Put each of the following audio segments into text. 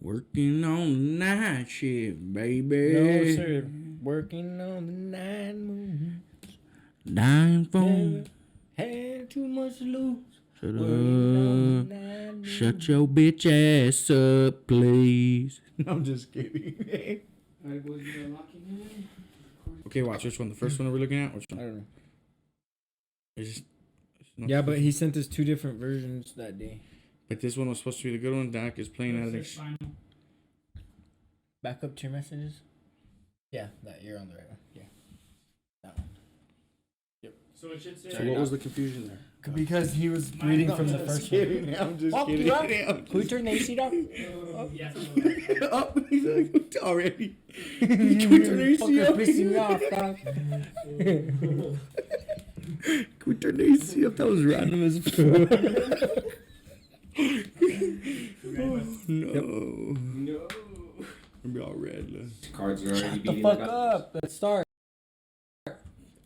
Working on the night shift, baby. No, sir. Working on the 9 moon. Dying for. Had too much to lose. Shut up. Shut your bitch ass up, please. I'm just kidding. Alright, boys, you got locking in. Okay, watch. Which one? The first one that we're looking at? Which I one? don't know. It's not Yeah, but he sent us 2 different versions that day. But this one was supposed to be the good one. Dak is playing at it. Back up to your messages. Yeah, that you're on the right one. Yeah, that one. Yep. So it should say. So what was the confusion there? Because he was reading from the first one. I'm just Oh, kidding. Can we turn the AC down? Yes. Oh, he's like, already. Can we turn the AC up? Pissing me off, dog. Can we turn the AC up? That was random as fuck. No. No. I'm be all red. Look. Cards are already Shut the beating fuck it up. Let's start.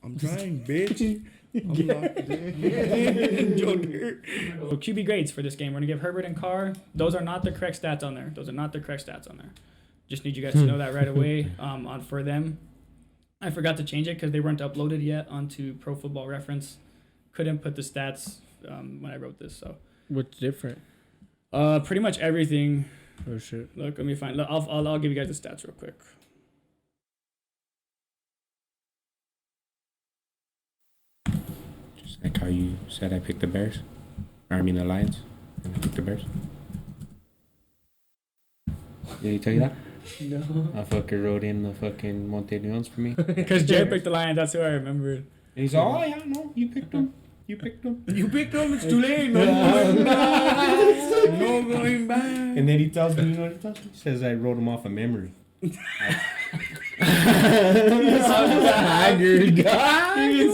I'm trying, bitch. I'm locked in. Joker. So QB grades for this game. We're gonna give Herbert and Carr. Those are not the correct stats on there. Just need you guys to know that right away. On for them. I forgot to change it because they weren't uploaded yet onto Pro Football Reference. Couldn't put the stats when I wrote this. So What's different? pretty much everything. Oh shit. Look, let me find. I'll give you guys the stats real quick. Just like how you said I picked the Bears. Or I mean the Lions. And I picked the Bears. Did he tell you that? No. I fucking wrote in the fucking Monte Leons for me. Because Jared picked the Lions. That's who I remembered. And he's all, oh yeah, no, you picked them. You picked them. You picked them. It's too late. No going back. No going back. And then he tells me, you know what he tells me? He says I wrote them off of memory. Tired guy. He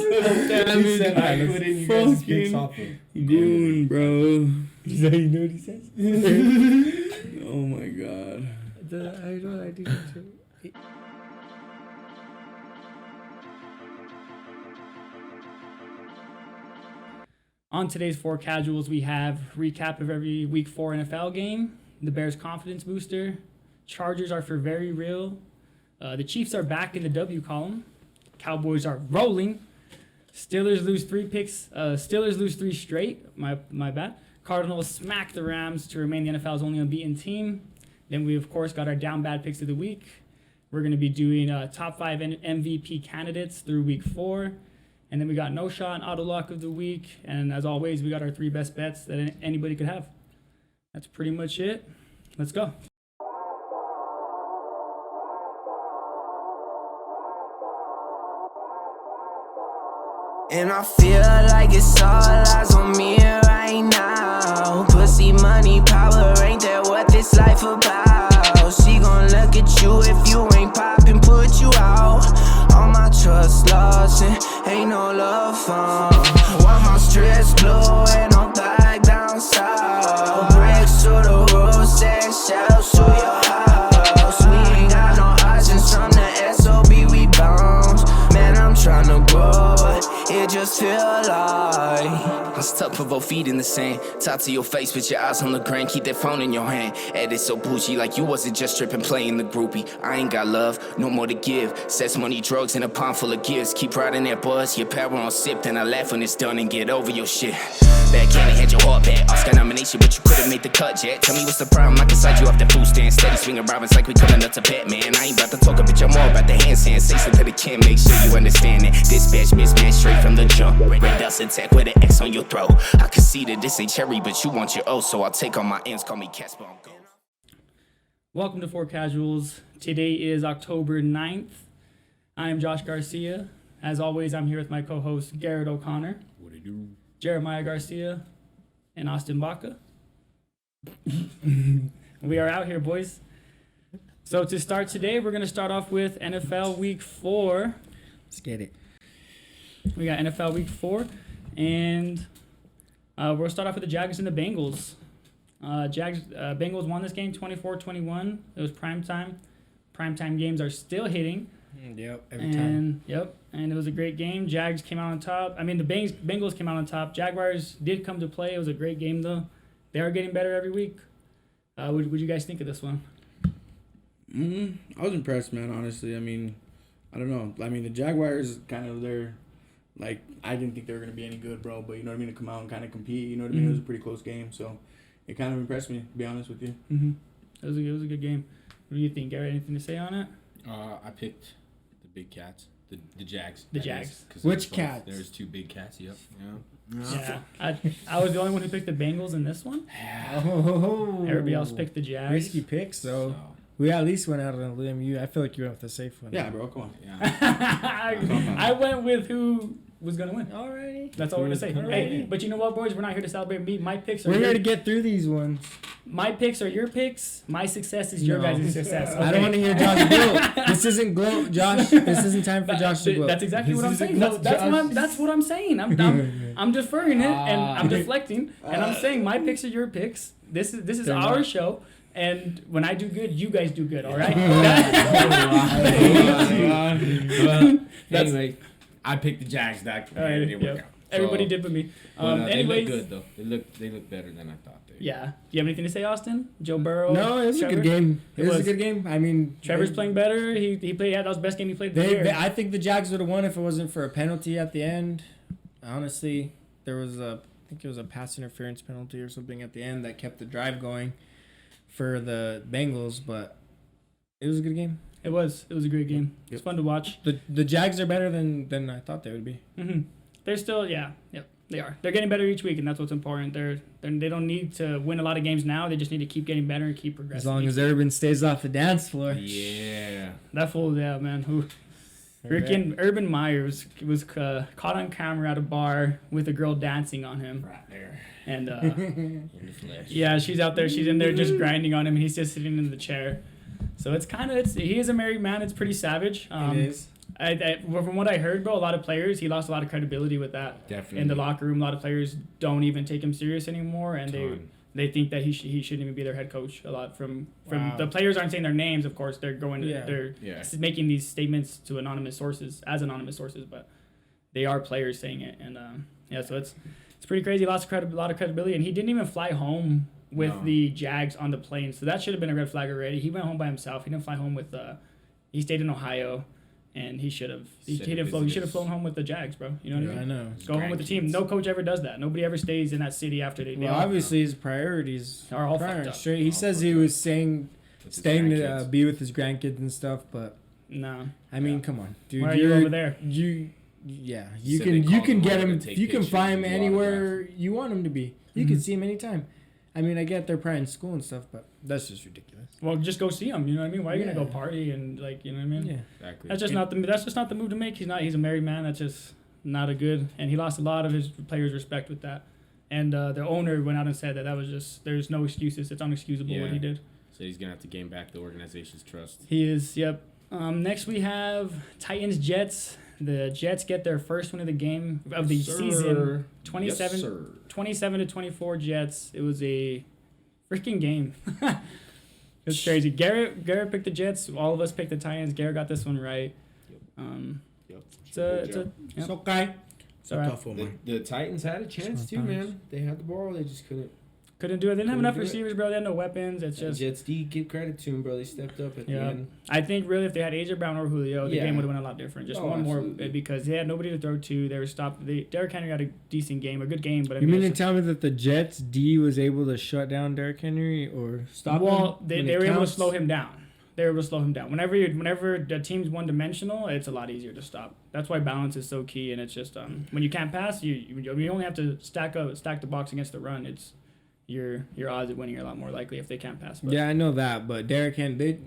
said I put in you guys' picks off of. Goon, bro. Is that you know what he says? Oh my god. I know I did it too. On today's Four Casuals, we have recap of every Week 4 NFL game, the Bears confidence booster, Chargers are for very real, the Chiefs are back in the W column, Cowboys are rolling, Steelers lose 3 picks, Steelers lose 3 straight, my bad, Cardinals smack the Rams to remain the NFL's only unbeaten team. Then we, of course, got our down bad picks of the week. We're going to be doing top 5 MVP candidates through Week 4. And then we got no shot and auto lock of the week. And as always, we got our 3 best bets that anybody could have. That's pretty much it. Let's go. And I feel like it's all eyes on me right now. Pussy, money, power, ain't that what this life about? She gon' look at you if you ain't poppin', put you out. All my trust lost and ain't no love found. Why my stress blue and I'm back down south? Bricks to the roof, set shells to your house. We ain't got no options from the SOB, we bounce. Man, I'm tryna grow, but it just feel like I'm stuck for both feet in the sand. Talk to your face with your eyes on the ground. Keep that phone in your hand. Edit so bougie like you wasn't just tripping playing the groupie. I ain't got love, no more to give. Sex, money, drugs, and a pound full of gifts. Keep riding that buzz, your power on sip. Then I laugh when it's done and get over your shit. Backhand had your heart back. Oscar nomination, but you couldn't make the cut yet. Tell me what's the problem, I can slide you off the food stand. Steady swinging robins like we coming up to Batman. I ain't about to talk a bitch, I'm more about the handstand. Say something to the can, make sure you understand it. Dispatch, mismatch, straight from the jump. Red dust attack with an X on your throat. I can see that this ain't cherry, but you want your O, so I'll take all my M's, call me Casper. Welcome to Four Casuals. Today is October 9th. I am Josh Garcia. As always, I'm here with my co-host Garrett O'Connor, What do you do? Jeremiah Garcia, and Austin Baca. We are out here, boys. So to start today, we're going to start off with NFL Week 4. Let's get it. We got NFL Week 4, and we'll start off with the Jags and the Bengals. Bengals won this game 24-21. It was primetime. Primetime games are still hitting. Yep, every time. Yep, and it was a great game. Jags came out on top. I mean, the Bengals came out on top. Jaguars did come to play. It was a great game, though. They are getting better every week. What you guys think of this one? I was impressed, man. Honestly, I mean, I don't know. I mean, the Jaguars kind of like I didn't think they were gonna be any good, bro. But you know what I mean, to come out and kind of compete. You know what I mean? It was a pretty close game, so it kind of impressed me. To be honest with you. Mm-hmm. It was a good game. What do you think, Gary? Anything to say on it? I picked the big cats, the Jags. The that Jags. is, 'cause Which there's cats? There's 2 big cats. Yep. Yeah. I was the only one who picked the Bengals in this one. Oh, Everybody else picked the Jags. risky picks, though. So, We at least went out on a limb. I feel like you went with the safe one. Yeah, bro. Come on. yeah. I went with who was gonna win. Alrighty. That's all we're gonna say. Alrighty. Hey, but you know what, boys? We're not here to celebrate me. My picks are We're here your, to get through these ones. my picks are your picks. My success is your No. guys' success. I don't want to hear Josh gloat. This isn't gloat, Josh. This isn't time for Josh to gloat. That's exactly This what I'm isn't saying. gloat, That's what I'm saying. I'm deferring it and I'm deflecting and I'm saying my picks are your picks. This is They're our not. show. And when I do good, you guys do good. All right. Well, anyway, I picked the Jags. That All right, it didn't work yep. out. Everybody So, did but me. But, they Anyways, look good though. They look better than I thought they. yeah. Do you have anything to say, Austin? Joe Burrow. No, it was Trevor? a good game. It It was a was. good game. I mean, Trevor's playing better. He played. Yeah, that was the best game he played this year. I think the Jags would have won if it wasn't for a penalty at the end. Honestly, there was I think it was a pass interference penalty or something at the end that kept the drive going for the Bengals, but it was a good game. It was a great game. It was fun to watch. The Jags are better than I thought they would be. Mm-hmm. They're still, yep, they are. They're getting better each week, and that's what's important. They don't need to win a lot of games now. They just need to keep getting better and keep progressing. As long as Urban stays off the dance floor. Yeah. That fool, yeah, man. Who? Freaking Urban Meyer was caught on camera at a bar with a girl dancing on him, Right there. and In the flesh. yeah, she's out there. She's in there just grinding on him, and he's just sitting in the chair. So it's he is a married man. It's pretty savage. It is. Well, from what I heard, bro, a lot of players, he lost a lot of credibility with that. Definitely. In the locker room, a lot of players don't even take him serious anymore, and they think that he shouldn't even be their head coach. A lot from Wow. the players aren't saying their names, of course. They're going, Yeah. they're Yeah. making these statements to anonymous sources, but they are players saying it, and yeah, so it's pretty crazy. Lost a lot of credibility, and he didn't even fly home with the Jags on the plane, so that should have been a red flag already. He went home by himself. He didn't fly home with. He stayed in Ohio. And he should have. He should have flown home with the Jags, bro. You know what I mean? I know. Go home with the team. No coach ever does that. Nobody ever stays in that city after they. Well, obviously his priorities Are all prior- fucked up. Straight. He All says fucked he up. was With his staying to grandkids. be with his grandkids and stuff, but No. I mean, come on, dude. Why are you over there? You Said they can called him get over him. to take You can pictures fly him and do anywhere you want him to be. You Mhm. can see him anytime. I mean, I get they're probably in school and stuff, but that's just ridiculous. Well, just go see him. You know what I mean? Why are you gonna Yeah. go party and like you know what I mean? Yeah. Exactly. That's just not the move to make. He's a married man. That's just not a good. And he lost a lot of his players' respect with that. And the owner went out and said that was just there's no excuses. It's unexcusable what Yeah. he did. So he's gonna have to gain back the organization's trust. He is. Yep. Next we have Titans Jets. The Jets get their first win of the game of the season. 27 to 24 Jets. It was a freaking game. It's crazy. Garrett picked the Jets. All of us picked the Titans. Garrett got this one right. Yep. It's a It's yep. okay. It's all right. Tough one, man. The Titans had a chance too, man. They had the ball. They just couldn't. Couldn't do it. They didn't have Couldn't enough do it. receivers, bro. They had no weapons. It's just. Jets D, give credit to him, bro. They stepped up at the Yeah. end. I think really if they had AJ Brown or Julio, the Yeah. game would have went a lot different. Just Oh, one more absolutely. because they had nobody to throw to. They were stopped. Derrick Henry had a decent game, a good game, but I You mean, mean to it's- tell me that the Jets D was able to shut down Derrick Henry or stop him? well, they when were it able to counts? slow him down. They were able to slow him down. Whenever the team's one dimensional, it's a lot easier to stop. That's why balance is so key. And it's just when you can't pass, you only have to stack the box against the run. It's your odds of winning are a lot more likely if they can't pass. But Yeah, I know that, but Derrick Henry,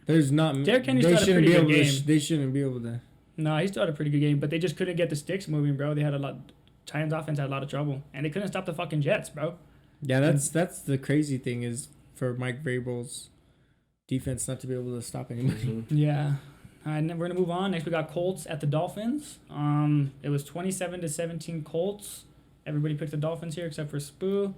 Derrick Henry's they still had a shouldn't pretty be good able game. to. They shouldn't be able to. No, he still had a pretty good game, but they just couldn't get the sticks moving, bro. They had a lot. Titans offense had a lot of trouble, and they couldn't stop the fucking Jets, bro. Yeah, that's the crazy thing is for Mike Vrabel's defense not to be able to stop anybody. Yeah. All right, and then we're gonna move on. Next, we got Colts at the Dolphins. It was 27 to 17 Colts. Everybody picked the Dolphins here except for Spoo.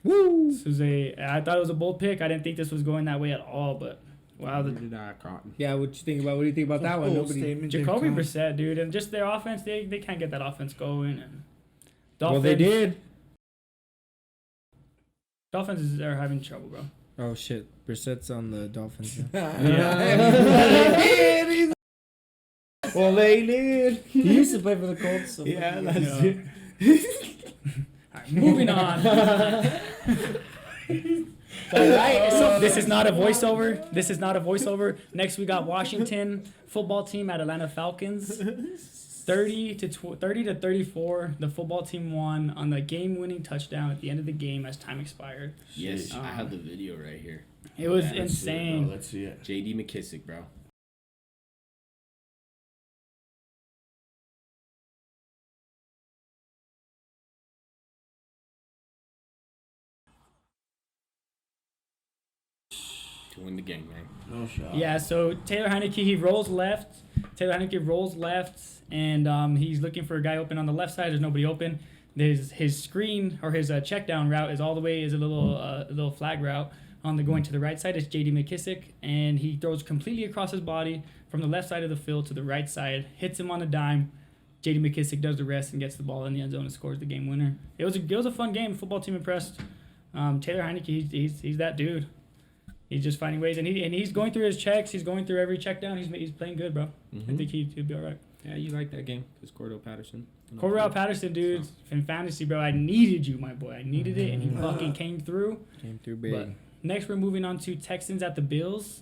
Woo! This was I thought it was a bold pick. I didn't think this was going that way at all, but wow, the Did I Cotton? Yeah, what do you think about that one? Bold Nobody. statement, Jacoby Jim Cobb. Brissett, dude, and just their offense, they can't get that offense going. And Well, they did. Dolphins are having trouble, bro. Oh shit, Brissett's on the Dolphins. Well, they did. He used to play for the Colts. So Yeah, that's it. All right, moving on. This is not a voiceover. This is not a voiceover. Next, we got Washington football team at Atlanta Falcons. 30 to 34. The football team won on the game-winning touchdown at the end of the game as time expired. Yes, I have the video right here. It was Let's see it, insane. bro. Let's see it. J.D. McKissick, bro. To win the game, man. No shot. Yeah, so Taylor Heineke, he rolls left. Taylor Heineke rolls left, and he's looking for a guy open on the left side. There's nobody open. There's his screen or his check down route is all the way is a little flag route on the going to the right side. It's J.D. McKissick, and he throws completely across his body from the left side of the field to the right side, hits him on a dime. J.D. McKissick does the rest and gets the ball in the end zone and scores the game winner. It was a fun game. The football team impressed. Taylor Heineke, he's that dude. He's just finding ways, and he's going through his checks. He's going through every check down. He's playing good, bro. I think he'll be all right. Yeah, you like that game because Cordell Patterson. Cordell Patterson, dude, in fantasy, bro. I needed you, my boy. I needed it, and he fucking came through. Came through big. But next, we're moving on to Texans at the Bills.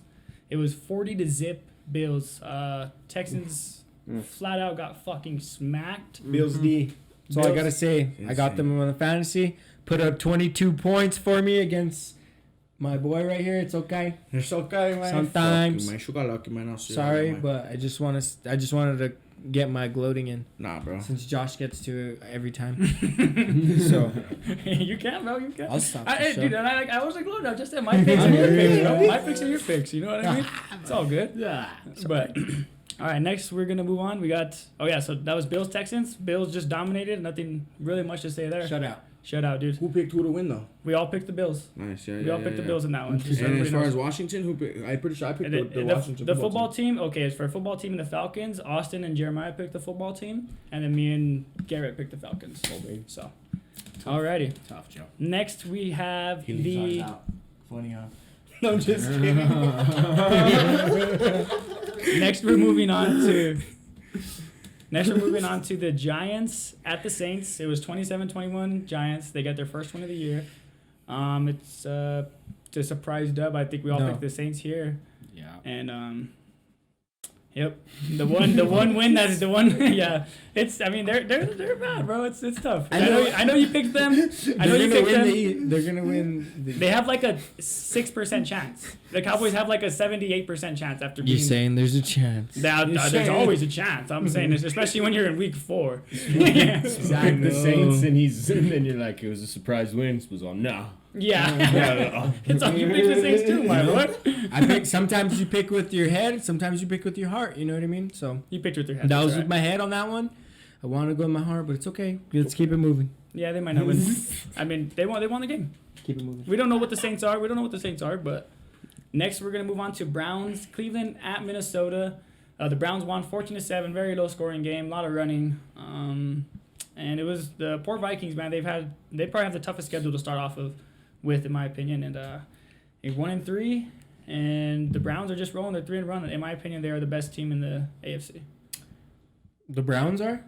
It was 40-0 Bills. Texans flat out got fucking smacked. Bills D. That's all I gotta say. I got Insane. them on the fantasy. Put up 22 points for me against my boy right here. It's okay. It's okay, man. Sometimes. Fuck you, man. Lucky, man. I'll see Sorry, you, man. but I just wanted to get my gloating in Nah, bro. since Josh gets to it every time. So You can, bro. You can. I'll stop the show. Dude, I was like, look, I just said my picks are your picks, bro. My picks are your picks. You know what I mean? It's all good. Yeah. But all right, next we're gonna move on. We got so that was Bills Texans. Bills just dominated. Nothing really much to say there. Shut out, dude. Who picked who to win though? We all picked the Bills. Nice, yeah. We all picked the Bills in that one. Just so And as everybody far knows. as Washington, who picked? I'm pretty sure I picked And the Washington the football team. Okay, for football team and the Falcons, Austin and Jeremiah picked the football team, and then me and Garrett picked the Falcons. So, alrighty. Tough, Joe. Next we have He leaves the. ours out. Funny, huh? No, I'm just kidding. Next we're moving on to. Next, we're moving on to the Giants at the Saints. It was 27-21 Giants. They got their first win of the year. It's a surprise dub. I think we all picked the Saints here. Yeah. And yep, the one win that is the one. Yeah, they're bad, bro. It's tough. I know you picked them. I know you picked them. They're gonna win. They have like a 6% chance. The Cowboys have like a 78% chance after being. You're saying there's a chance. There's always a chance. I'm saying this, especially when you're in week 4. Yeah. Pick the Saints, and then you're like, it was a surprise win. It was all, no. Yeah. It's all you pick the Saints too, my boy. I pick. Sometimes you pick with your head. Sometimes you pick with your heart. You know what I mean? So You picked with your head. that was that's with my head on that one. I want to go with my heart, but it's okay. Let's keep it moving. Yeah, they might not win. I mean, they won the game. Keep it moving. We don't know what the Saints are. But next we're gonna move on to Browns, Cleveland at Minnesota. The Browns won 14-7, very low scoring game, a lot of running. And it was the poor Vikings, man. They probably have the toughest schedule to start off with, in my opinion. And they're 1-3, and the Browns are just rolling. They're 3-1. In my opinion, they are the best team in the AFC. The Browns are.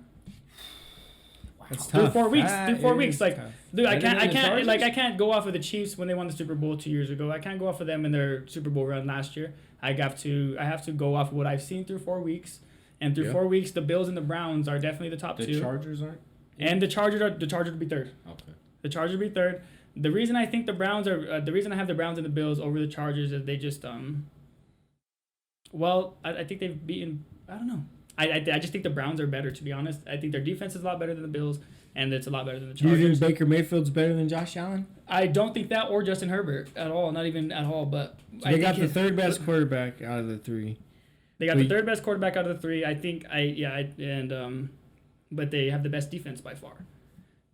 That's Through tough. 4 weeks. That Through 4 is weeks, like, tough. dude, I Better than the can't, Chargers? I can't go off of the Chiefs when they won the Super Bowl 2 years ago. I can't go off of them in their Super Bowl run last year. I have to go off of what I've seen through 4 weeks, and through 4 weeks, the Bills and the Browns are definitely the top two. The Chargers aren't? And the Chargers would be third. Okay. The Chargers would be third. The reason I think the Browns are the reason I have the Browns and the Bills over the Chargers is they just I think they've beaten. I don't know. I just think the Browns are better, to be honest. I think their defense is a lot better than the Bills, and it's a lot better than the Do you Chargers. think Baker Mayfield's better than Josh Allen? I don't think that or Justin Herbert at all. Not even at all. But So they got the third best quarterback out of the 3. They got the third best quarterback out of the 3. I think but they have the best defense by far.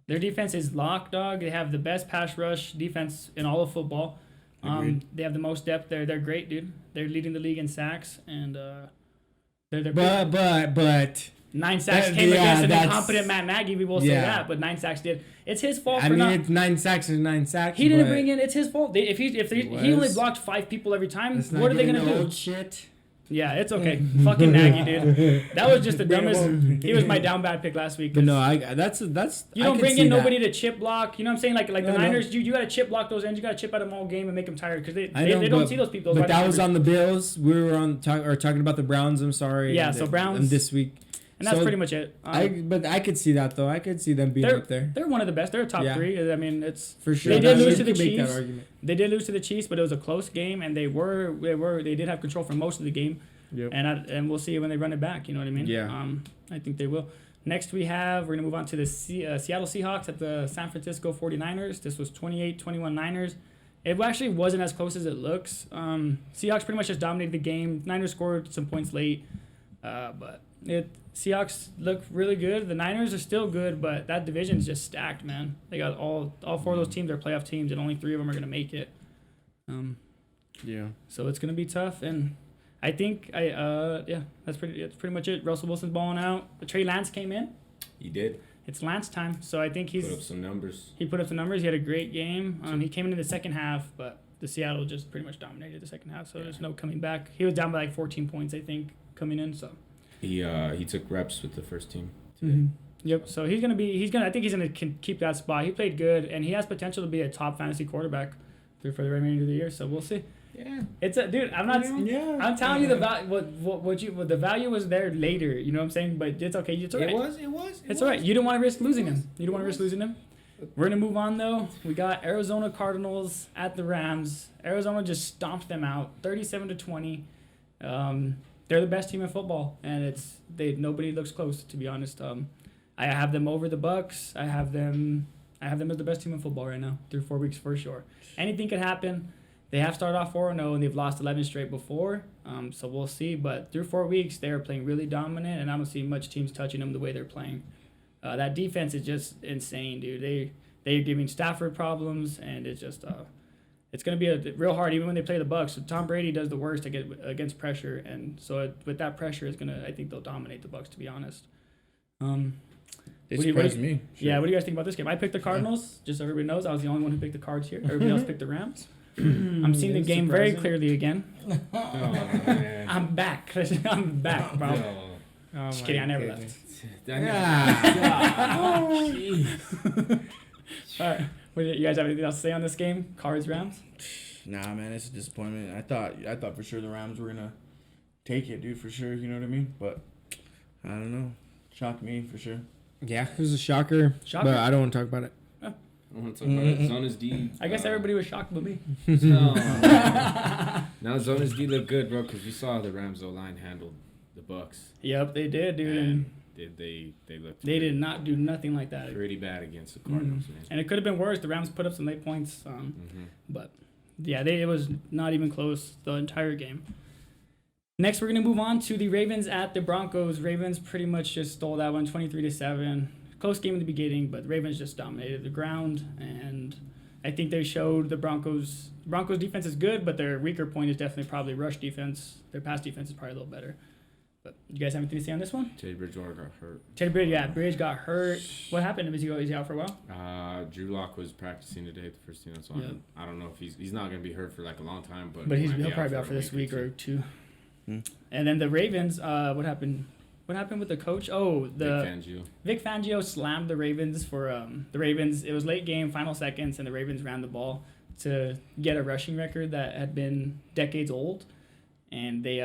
Their defense is lock dog. They have the best pass rush defense in all of football. They have the most depth. They're great, dude. They're leading the league in sacks, and they're But 9 sacks That- came yeah, against an that's- incompetent Matt Nagy. We will say Yeah. that, but 9 sacks did. It's his fault I for mean, not. it's 9 sacks is 9 sacks. He didn't but bring in. It's his fault. He only blocked 5 people every time. let's not What are they get gonna into do? old shit. Yeah, it's okay. Fucking Nagy, dude. That was just the dumbest. He was my down bad pick last week. But 'cause no, that's. you I don't can bring see in that. nobody to chip block. You know what I'm saying? Like the No, no. Niners, you got to chip block those ends. You got to chip out them all game and make them tired because I know, they don't see those people. But that was on the Bills. We were talking about the Browns. I'm sorry. Yeah, so Browns- this week. and that's so pretty much it. But I could see that though. I could see them being they're up there they're one of the best. They're a top Yeah. 3. I mean, it's for sure. They did You lose to the could make that Chiefs. argument. They did lose to the Chiefs, but it was a close game, and they did have control for most of the game. Yep. And we'll see when they run it back. You know what I mean? Yeah. I think they will. Next we're gonna move on to the Seattle Seahawks at the San Francisco 49ers. This was 28-21 Niners. It actually wasn't as close as it looks. Seahawks pretty much just dominated the game. Niners scored some points late, but Seahawks look really good. The Niners are still good, but that division is just stacked, man. They got all 4 of those teams are playoff teams, and only 3 of them are gonna make it. Yeah. So it's gonna be tough, and I think that's pretty much it. Russell Wilson's balling out. Trey Lance came in. He did. It's Lance time, so I think Put up some numbers. he put up the numbers. He had a great game. He came into the second half, but the Seattle just pretty much dominated the second half. So there's no coming back. He was down by like 14 points, I think, coming in. So He took reps with the first team. Yep. So I think he's gonna keep that spot. He played good, and he has potential to be a top fantasy quarterback for the remainder of the year. So we'll see. Yeah. It's a dude. I'm not. Yeah. I'm telling you the value. What the value was there later. You know what I'm saying? But it's okay. It's alright. It was. It's alright. You don't want to risk losing him. You don't want to risk losing him. We're gonna move on though. We got Arizona Cardinals at the Rams. Arizona just stomped them out, 37-20. They're the best team in football, and nobody looks close, to be honest. I have them over the Bucks. I have them as the best team in football right now through 4 weeks for sure. Anything could happen. They have started off 4-0, and they've lost 11 straight before. So we'll see. But through 4 weeks, they are playing really dominant, and I don't see much teams touching them the way they're playing. That defense is just insane, dude. They're giving Stafford problems, and it's just it's going to be real hard, even when they play the Bucks. So Tom Brady does the worst against pressure, and so with that pressure, I think they'll dominate the Bucks, to be honest. They surprised me. Yeah, what do you guys think about this game? I picked the Cardinals, just so everybody knows. I was the only one who picked the Cards here. Everybody else picked the Rams. I'm seeing the game very clearly again. Oh, man. I'm back. I'm back, bro. Oh, Just kidding, I never left. All right. You guys have anything else to say on this game? Cards, Rams? Nah, man, it's a disappointment. I thought for sure the Rams were gonna take it, dude, for sure. You know what I mean? But I don't know. Shocked me for sure. Yeah, it was a shocker. But I don't want to talk about it. I want to talk about it. Zona's D. I guess everybody was shocked but me. No. Now Zona's D looked good, bro, because we saw how the Rams O-line handled the Bucks. Yep, they did, dude. And They looked. they did not do nothing like that. pretty bad against the Cardinals, man. And it could have been worse. The Rams put up some late points. But yeah, it was not even close the entire game. Next, we're going to move on to the Ravens at the Broncos. Ravens pretty much just stole that one, 23-7. Close game in the beginning, but the Ravens just dominated the ground. And I think they showed the Broncos defense is good, but their weaker point is definitely probably rush defense. Their pass defense is probably a little better. But you guys have anything to say on this one? Teddy Bridgewater got hurt. Bridge got hurt. What happened? Is he out for a while? Drew Lock was practicing today at the first team. So I don't know if he's not going to be hurt for like a long time, but he'll probably be out for this week or two. And then the Ravens, what happened? What happened with the coach? Oh, Vic Fangio slammed the Ravens for the Ravens. It was late game, final seconds, and the Ravens ran the ball to get a rushing record that had been decades old. And they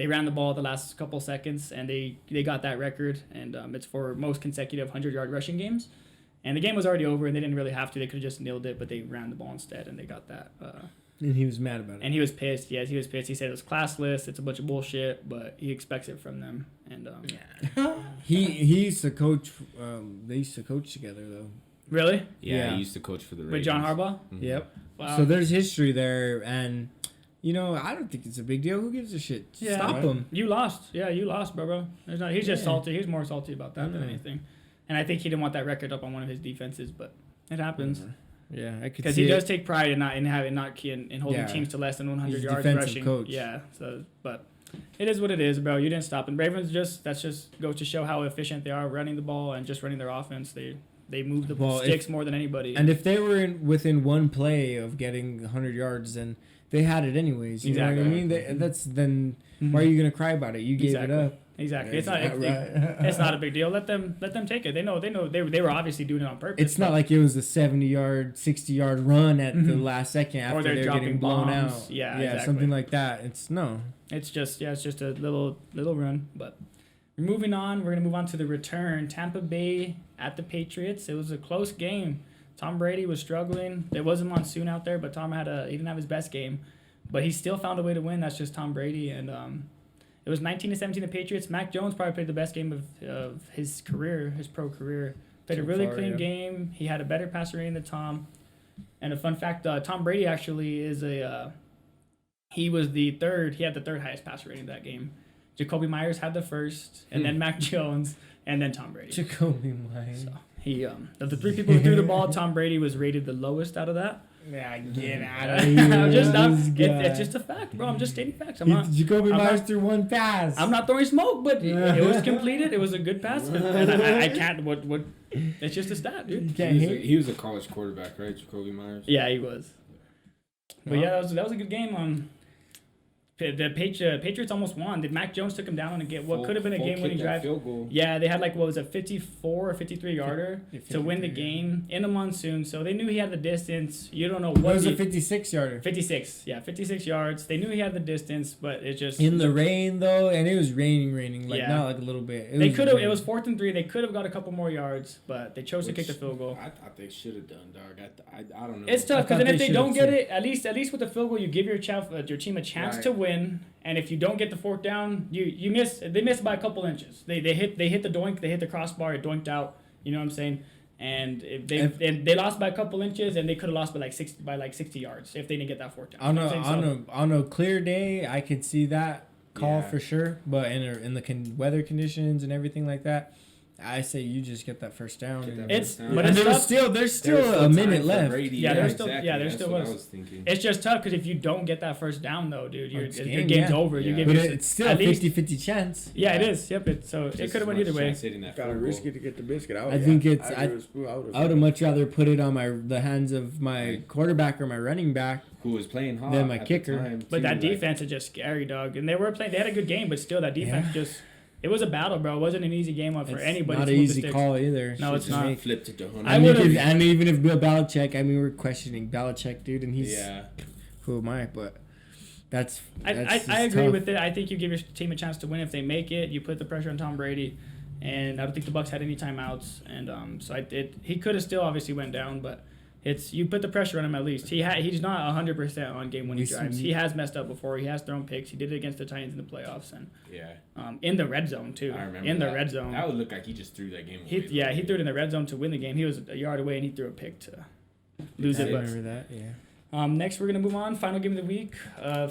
ran the ball the last couple seconds, and they got that record. And it's for most consecutive 100-yard rushing games. And the game was already over, and they didn't really have to. They could have just nailed it, but they ran the ball instead, and they got that. And he was mad about it. And he was pissed. Yes, he was pissed. He said it was classless. It's a bunch of bullshit, but he expects it from them. And he used to coach. They used to coach together though. Really? Yeah, he used to coach for the Ravens. With John Harbaugh? Mm-hmm. Yep. Wow. So there's history there, and I don't think it's a big deal. Who gives a shit? Yeah. Stop him. You lost. Yeah, you lost, bro. He's just salty. He's more salty about that than anything. And I think he didn't want that record up on one of his defenses, but it happens. Whatever. Yeah, I could see because he does take pride in holding teams to less than 100 He's a yards defensive rushing. coach. Yeah. So, but It is what it is, bro. You didn't stop. And Ravens that's just goes to show how efficient they are running the ball and just running their offense. They move the sticks more than anybody. And if they were within one play of getting 100 yards, then they had it anyways. You know what I mean? Why are you gonna cry about it? You gave it up. Exactly. It's not a big deal. Let them take it. They know they were obviously doing it on purpose. It's not like it was a 70-yard, 60-yard run at the last second after they're getting blown bombs. out. Yeah, exactly. Something like that. It's just a little run. But moving on, we're gonna move on to the return. Tampa Bay at the Patriots. It was a close game. Tom Brady was struggling. There was a monsoon out there, but Tom he didn't have his best game, but he still found a way to win. That's just Tom Brady. And it was 19-17 the Patriots. Mac Jones probably played the best game of his career, his pro career. Played a really clean game. He had a better passer rating than Tom. And a fun fact, Tom Brady actually is he was the third. He had the third highest passer rating that game. Jacoby Myers had the first, and then Mac Jones, and then Tom Brady. Jacoby Myers. So he of the three people who threw the ball, Tom Brady was rated the lowest out of that. Yeah, get out of here. It's just a fact, bro. I'm just stating facts. Jacoby Myers threw one pass. I'm not throwing smoke, but it was completed. It was a good pass, and I can't. What? It's just a stat, dude. He was a college quarterback, right, Jacoby Myers? Yeah, he was. But yeah, that was a good game. The Patriots almost won. Mac Jones took him down on what could have been a game-winning drive. Field goal. Yeah, they had 54 or 53-yarder to win the game in the monsoon. So they knew he had the distance. You don't know what. It was a 56-yarder. 56, yeah, 56 yards. They knew he had the distance, but it just in the rain though, and it was raining, not like a little bit. It was 4th and 3. They could have got a couple more yards, but they chose to kick the field goal. I thought they should have done, dog. I don't know. It's tough because then if they don't get it, at least with the field goal, you give your team a chance to win. And if you don't get the 4th down, you miss. They missed by a couple inches. They hit the doink. They hit the crossbar. It doinked out. You know what I'm saying? And they lost by a couple inches, and they could have lost by 60 yards if they didn't get that 4th down. On a clear day, I could see that call for sure. But in the weather conditions and everything like that, I say you just get that first down. But there's still a minute left. There still was. It's just tough because if you don't get that first down though, dude, your game's over. Yeah. But it's still a 50-50 chance. Yeah, it is. Yep. It could have went either way. Gotta risk it to get the biscuit. I would have much rather put it on the hands of my quarterback or my running back who was playing hot than my kicker. But that defense is just scary, dog. And they had a good game, but still that defense just. It was a battle, bro. It wasn't an easy game for anybody. Not an easy call either. No, it's not. Flipped it to 100. And even if Bill Belichick, we're questioning Belichick, dude, and he's who am I? But that's I agree with it. I think you give your team a chance to win if they make it. You put the pressure on Tom Brady, and I don't think the Bucs had any timeouts, and he could have still obviously went down, but. You put the pressure on him at least. He's not 100% on game-winning drives. He has messed up before. He has thrown picks. He did it against the Titans in the playoffs and in the red zone too. I remember in the red zone. That would look like he just threw that game away. He threw it in the red zone to win the game. He was a yard away and he threw a pick to lose it. I remember that. Yeah. Next we're gonna move on. Final game of the week.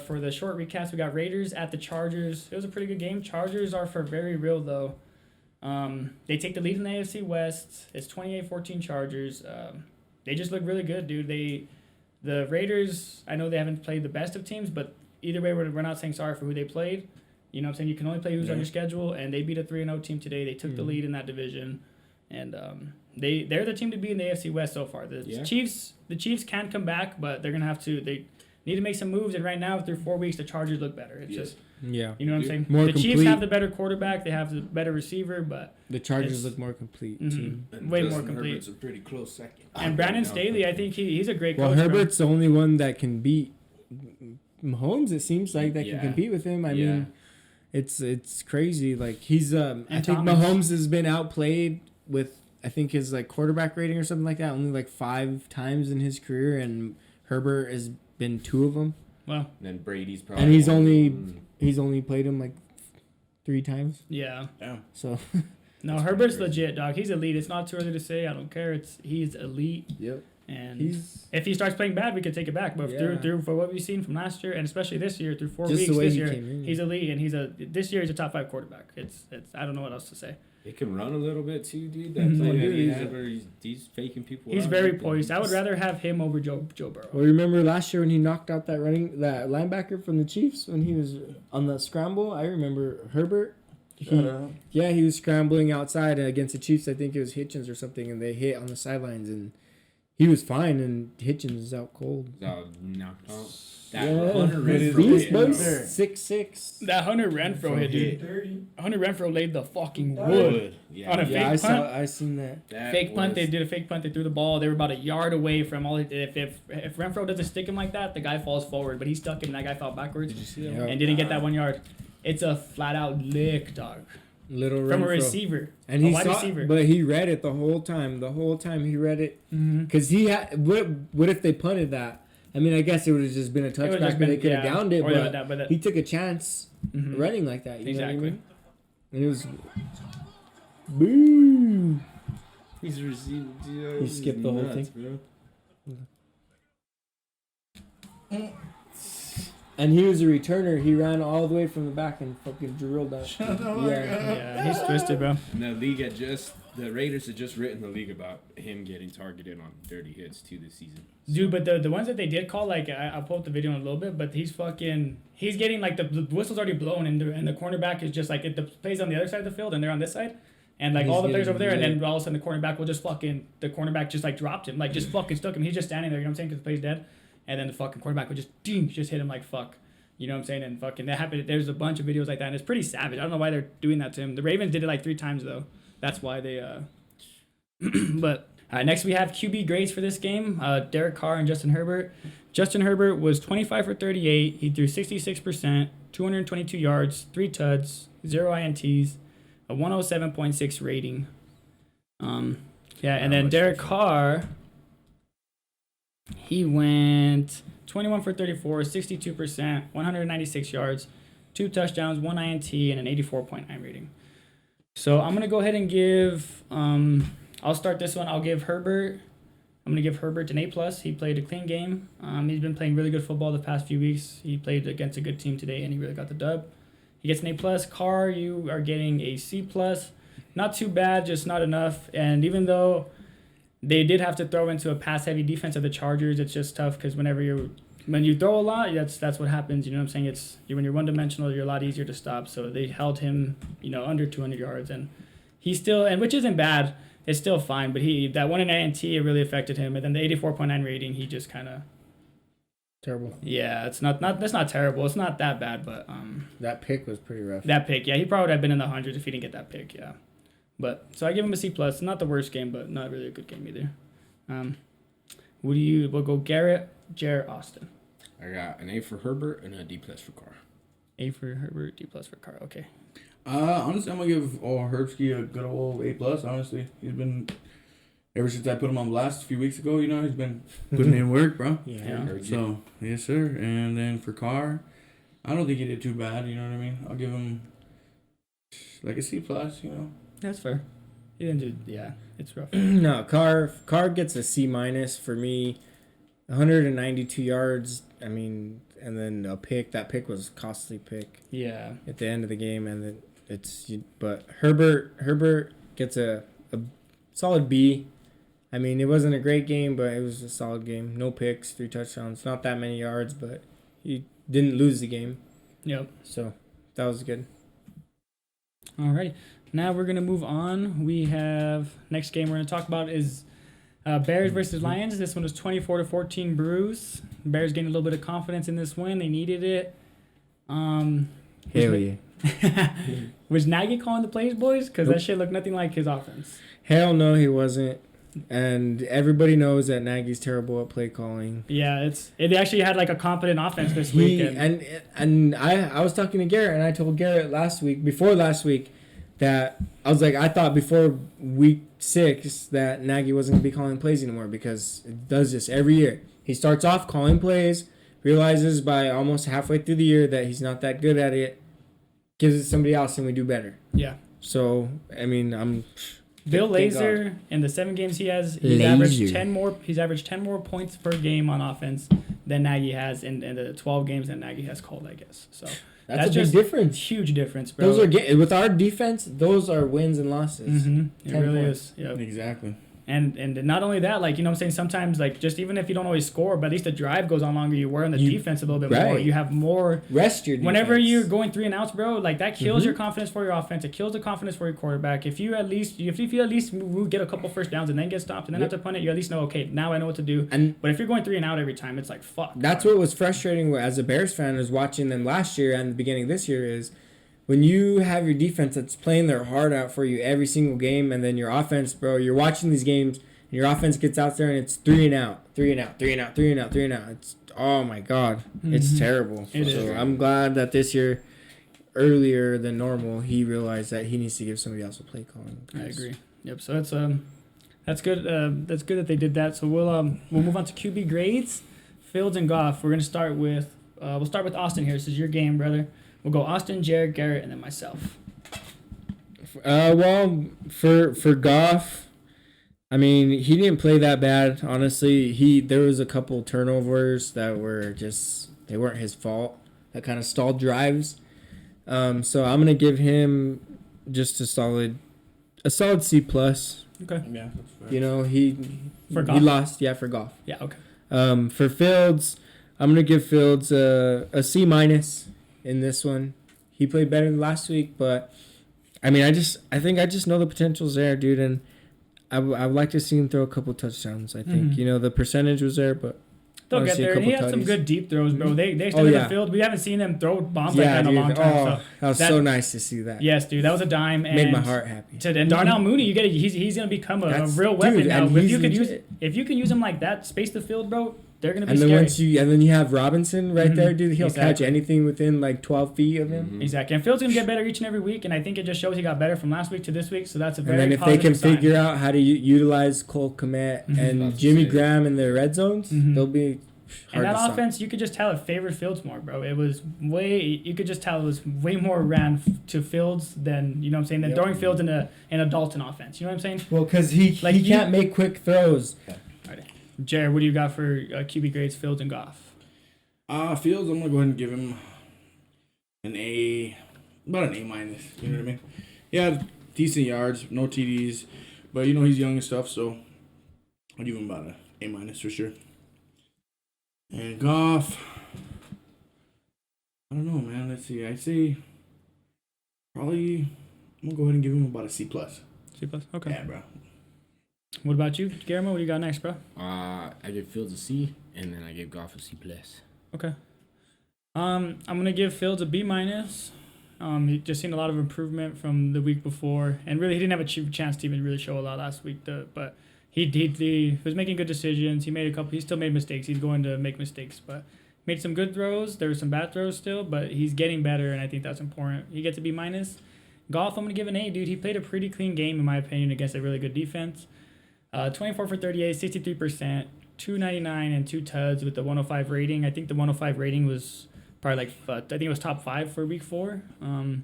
For the short recaps, we got Raiders at the Chargers. It was a pretty good game. Chargers are for very real though. They take the lead in the AFC West. It's 28-14 Chargers. They just look really good, dude. The Raiders, I know they haven't played the best of teams, but either way, we're not saying sorry for who they played. You know what I'm saying? You can only play who's on your schedule, and they beat a 3-0 team today. They took the lead in that division, and they're the team to beat in the AFC West so far. The Chiefs can come back, but they're gonna they need to make some moves. And right now, through 4 weeks, the Chargers look better. It's just. Yeah. You know what I'm saying? More the complete. Chiefs have the better quarterback. They have the better receiver, but the Chargers look more complete too. Way more complete. Herbert's a pretty close second. And Brandon Staley, I think he's a great coach. Well, Herbert's the only one that can beat Mahomes. It seems like that can compete with him. I mean, it's crazy. Like he's I think Mahomes has been outplayed with his quarterback rating or something like that only 5 times in his career, and Herbert has been 2 of them. Well, and then Brady's probably. And he's only played him 3 times. Yeah. So. No, Herbert's legit, dog. He's elite. It's not too early to say. I don't care. He's elite. Yep. And if he starts playing bad, we could take it back. But through for what we've seen from last year, and especially this year, through 4 weeks this year, he's elite, and this year he's a top 5 quarterback. It's I don't know what else to say. He can run a little bit too, dude. That play that he had where he's faking people. He's very poised. I would rather have him over Joe Burrow. Well, remember last year when he knocked out that linebacker from the Chiefs when he was on the scramble? I remember Herbert. He was scrambling outside against the Chiefs. I think it was Hitchens or something, and they hit on the sidelines, and he was fine, and Hitchens is out cold. Knocked out. That Hunter Renfrow 6'6". That Hunter Renfrow hit, dude. Hunter Renfrow laid the fucking wood on a fake punt. I seen that. Fake punt. They did a fake punt. They threw the ball. They were about a yard away from all. If Renfrow doesn't stick him like that, the guy falls forward. But he stuck him. And that guy fell backwards and didn't get that 1 yard. It's a flat out lick, dog. Little from Renfrow. A receiver, and he saw, receiver. But he read it the whole time. The whole time he read it, because he had. What if they punted that? I mean, I guess it would have just been a touchback, but they could have downed it. But he took a chance running like that. You know what I mean? And it was. Boom! He's received. He skipped the whole thing. Bro. And he was a returner. He ran all the way from the back and fucking drilled that. Yeah, he's twisted, bro. And the Raiders had just written the league about him getting targeted on dirty hits too this season. Dude, but the ones that they did call, like I'll pull up the video in a little bit, but he's getting like the whistle's already blown, and the cornerback is just like the plays on the other side of the field, and they're on this side, and like all the players over there, and then all of a sudden the cornerback just like dropped him, like just fucking stuck him. He's just standing there, you know what I'm saying, because the play's dead, and then the fucking quarterback would just hit him like fuck. You know what I'm saying? And fucking that happened. There's a bunch of videos like that, and it's pretty savage. I don't know why they're doing that to him. The Ravens did it like 3 times though. That's why they but next we have QB grades for this game. Derek Carr and Justin Herbert. Justin Herbert was 25 for 38. He threw 66%, 222 yards, 3 tuds, 0 INTs, a 107.6 rating. And then Derek Carr, he went 21 for 34, 62%, 196 yards, 2 touchdowns, 1 INT, and an 84.9 rating. So I'm going to go ahead and give, I'll start this one. I'm going to give Herbert an A+. He played a clean game. He's been playing really good football the past few weeks. He played against a good team today, and he really got the dub. He gets an A+. Carr, you are getting a C+. Not too bad, just not enough. And even though they did have to throw into a pass-heavy defense of the Chargers, it's just tough because when you throw a lot, that's what happens. You know what I'm saying? When you're one-dimensional, you're a lot easier to stop. So they held him, under 200 yards, and he still, and which isn't bad. It's still fine, but that 1 INT, it really affected him. And then the 84.9 rating, he just kind of terrible. Yeah, that's not terrible. It's not that bad, but that pick was pretty rough. That pick, yeah, he probably would have been in the hundreds if he didn't get that pick, yeah. But so I give him a C+. Not the worst game, but not really a good game either. We'll go Garrett, Jared, Austin. I got an A for Herbert and a D+ for Carr. A for Herbert, D+ for Carr. Okay. Honestly, I'm gonna give Herbsky a good old A+. Honestly, he's been ever since I put him on blast a few weeks ago. He's been putting in work, bro. Yeah. So yes, sir. And then for Carr, I don't think he did too bad. You know what I mean? I'll give him like a C+. That's fair. He didn't do. Yeah, it's rough. No, Carr gets a C- for me. 192 yards. I mean, and then a pick. That pick was a costly pick. Yeah. At the end of the game, and then but Herbert gets a solid B. I mean, it wasn't a great game, but it was a solid game. No picks, 3 touchdowns, not that many yards, but he didn't lose the game. Yep. So that was good. Alrighty. Now we're gonna move on. We have next game we're gonna talk about is Bears versus Lions. This one was 24-14 Brews. Bears getting a little bit of confidence in this win. They needed it. Hell yeah. Was Nagy calling the plays, boys? Because that shit looked nothing like his offense. Hell no, he wasn't. And everybody knows that Nagy's terrible at play calling. Yeah, it actually had like a competent offense this week. And I was talking to Garrett, and I told Garrett before last week, that I was like, I thought before week 6 that Nagy wasn't going to be calling plays anymore because it does this every year. He starts off calling plays, realizes by almost halfway through the year that he's not that good at it, gives it to somebody else, and we do better. Yeah. So, I mean, Bill Thank God. Lazor in the 7 games he has, he's averaged 10 more points per game on offense than Nagy has in the 12 games that Nagy has called, I guess. So That's a big just difference. huge difference, bro. Those are with our defense. Those are wins and losses. It 10 really points. is. Yep. Exactly. And not only that, like, you know what I'm saying, sometimes, like, just even if you don't always score, but at least the drive goes on longer, you wear on the defense a little bit more. Right. You have more. Rest your defense. Whenever you're going 3 and outs, bro, like, that kills your confidence for your offense. It kills the confidence for your quarterback. If you at least get a couple first downs and then get stopped and then have to punt it, you at least know, okay, now I know what to do. But if you're going 3 and out every time, it's like, fuck. That's what was frustrating as a Bears fan is watching them last year and the beginning of this year is when you have your defense that's playing their heart out for you every single game, and then your offense, bro, you're watching these games. Your offense gets out there and it's 3 and out. It's, oh my God, it's terrible. So I'm glad that this year, earlier than normal, he realized that he needs to give somebody else a play calling. I agree. Yep. So that's good. That's good that they did that. So we'll move on to QB grades, Fields and Goff. We're gonna start with Austin here. This is your game, brother. We'll go Austin, Jared, Garrett, and then myself. Well, for Goff. I mean, he didn't play that bad, honestly. There was a couple turnovers that were they weren't his fault. That kind of stalled drives. So I'm gonna give him just a solid C plus. Okay. Yeah, that's fair. You know, he lost. Yeah, for Goff. Yeah. Okay. For Fields, I'm gonna give Fields a C minus in this one. He played better than last week, but I mean, I think I just know the potential's there, dude, and I would like to see him throw a couple touchdowns. I think you know the percentage was there, but they'll get there. He had some good deep throws, bro. They stayed in the field. We haven't seen them throw bombs like that in a long time. So that was so nice to see that. Yes, dude, that was a dime. And made my heart happy. And Darnell Mooney, he's gonna become a real weapon now. If you can use him like that, space the field, bro, they're gonna be scary. And then you have Robinson right there, dude. He'll catch anything within like 12 feet of him. Exactly. And Fields gonna get better each and every week, and I think it just shows he got better from last week to this week. So that's a very positive. And then if they can figure out how to utilize Cole Kmet and Jimmy Graham in their red zones, they'll be. And that offense, you could just tell it favored Fields more, bro. You could just tell it was way more ran to Fields than, you know what I'm saying, than throwing Fields in a Dalton offense. You know what I'm saying? Well, because he can't make quick throws. All right. Jared, what do you got for QB grades, Fields and Goff? Fields, I'm going to go ahead and give him an A, about an A minus. You know what I mean? Yeah, decent yards, no TDs, but, you know, he's young and stuff, so I'll give him about an A minus for sure. And Goff, I don't know, man. Let's see. I'd say probably I'm gonna go ahead and give him about a C plus. C plus. Okay. Yeah, bro. What about you, Guillermo? What do you got next, bro? I give Fields a C, and then I give Goff a C plus. Okay. I'm gonna give Fields a B minus. He just seen a lot of improvement from the week before, and really he didn't have a chance to even really show a lot last week. But he was making good decisions. He still made mistakes. He's going to make mistakes, but made some good throws. There were some bad throws still, but he's getting better, and I think that's important. He gets a B minus. Goff, I'm gonna give an A, dude. He played a pretty clean game in my opinion against a really good defense. 24 for 38, 63%, 299 and 2 tuds with the 105 rating. I think the 105 rating was probably I think it was top 5 for week 4. I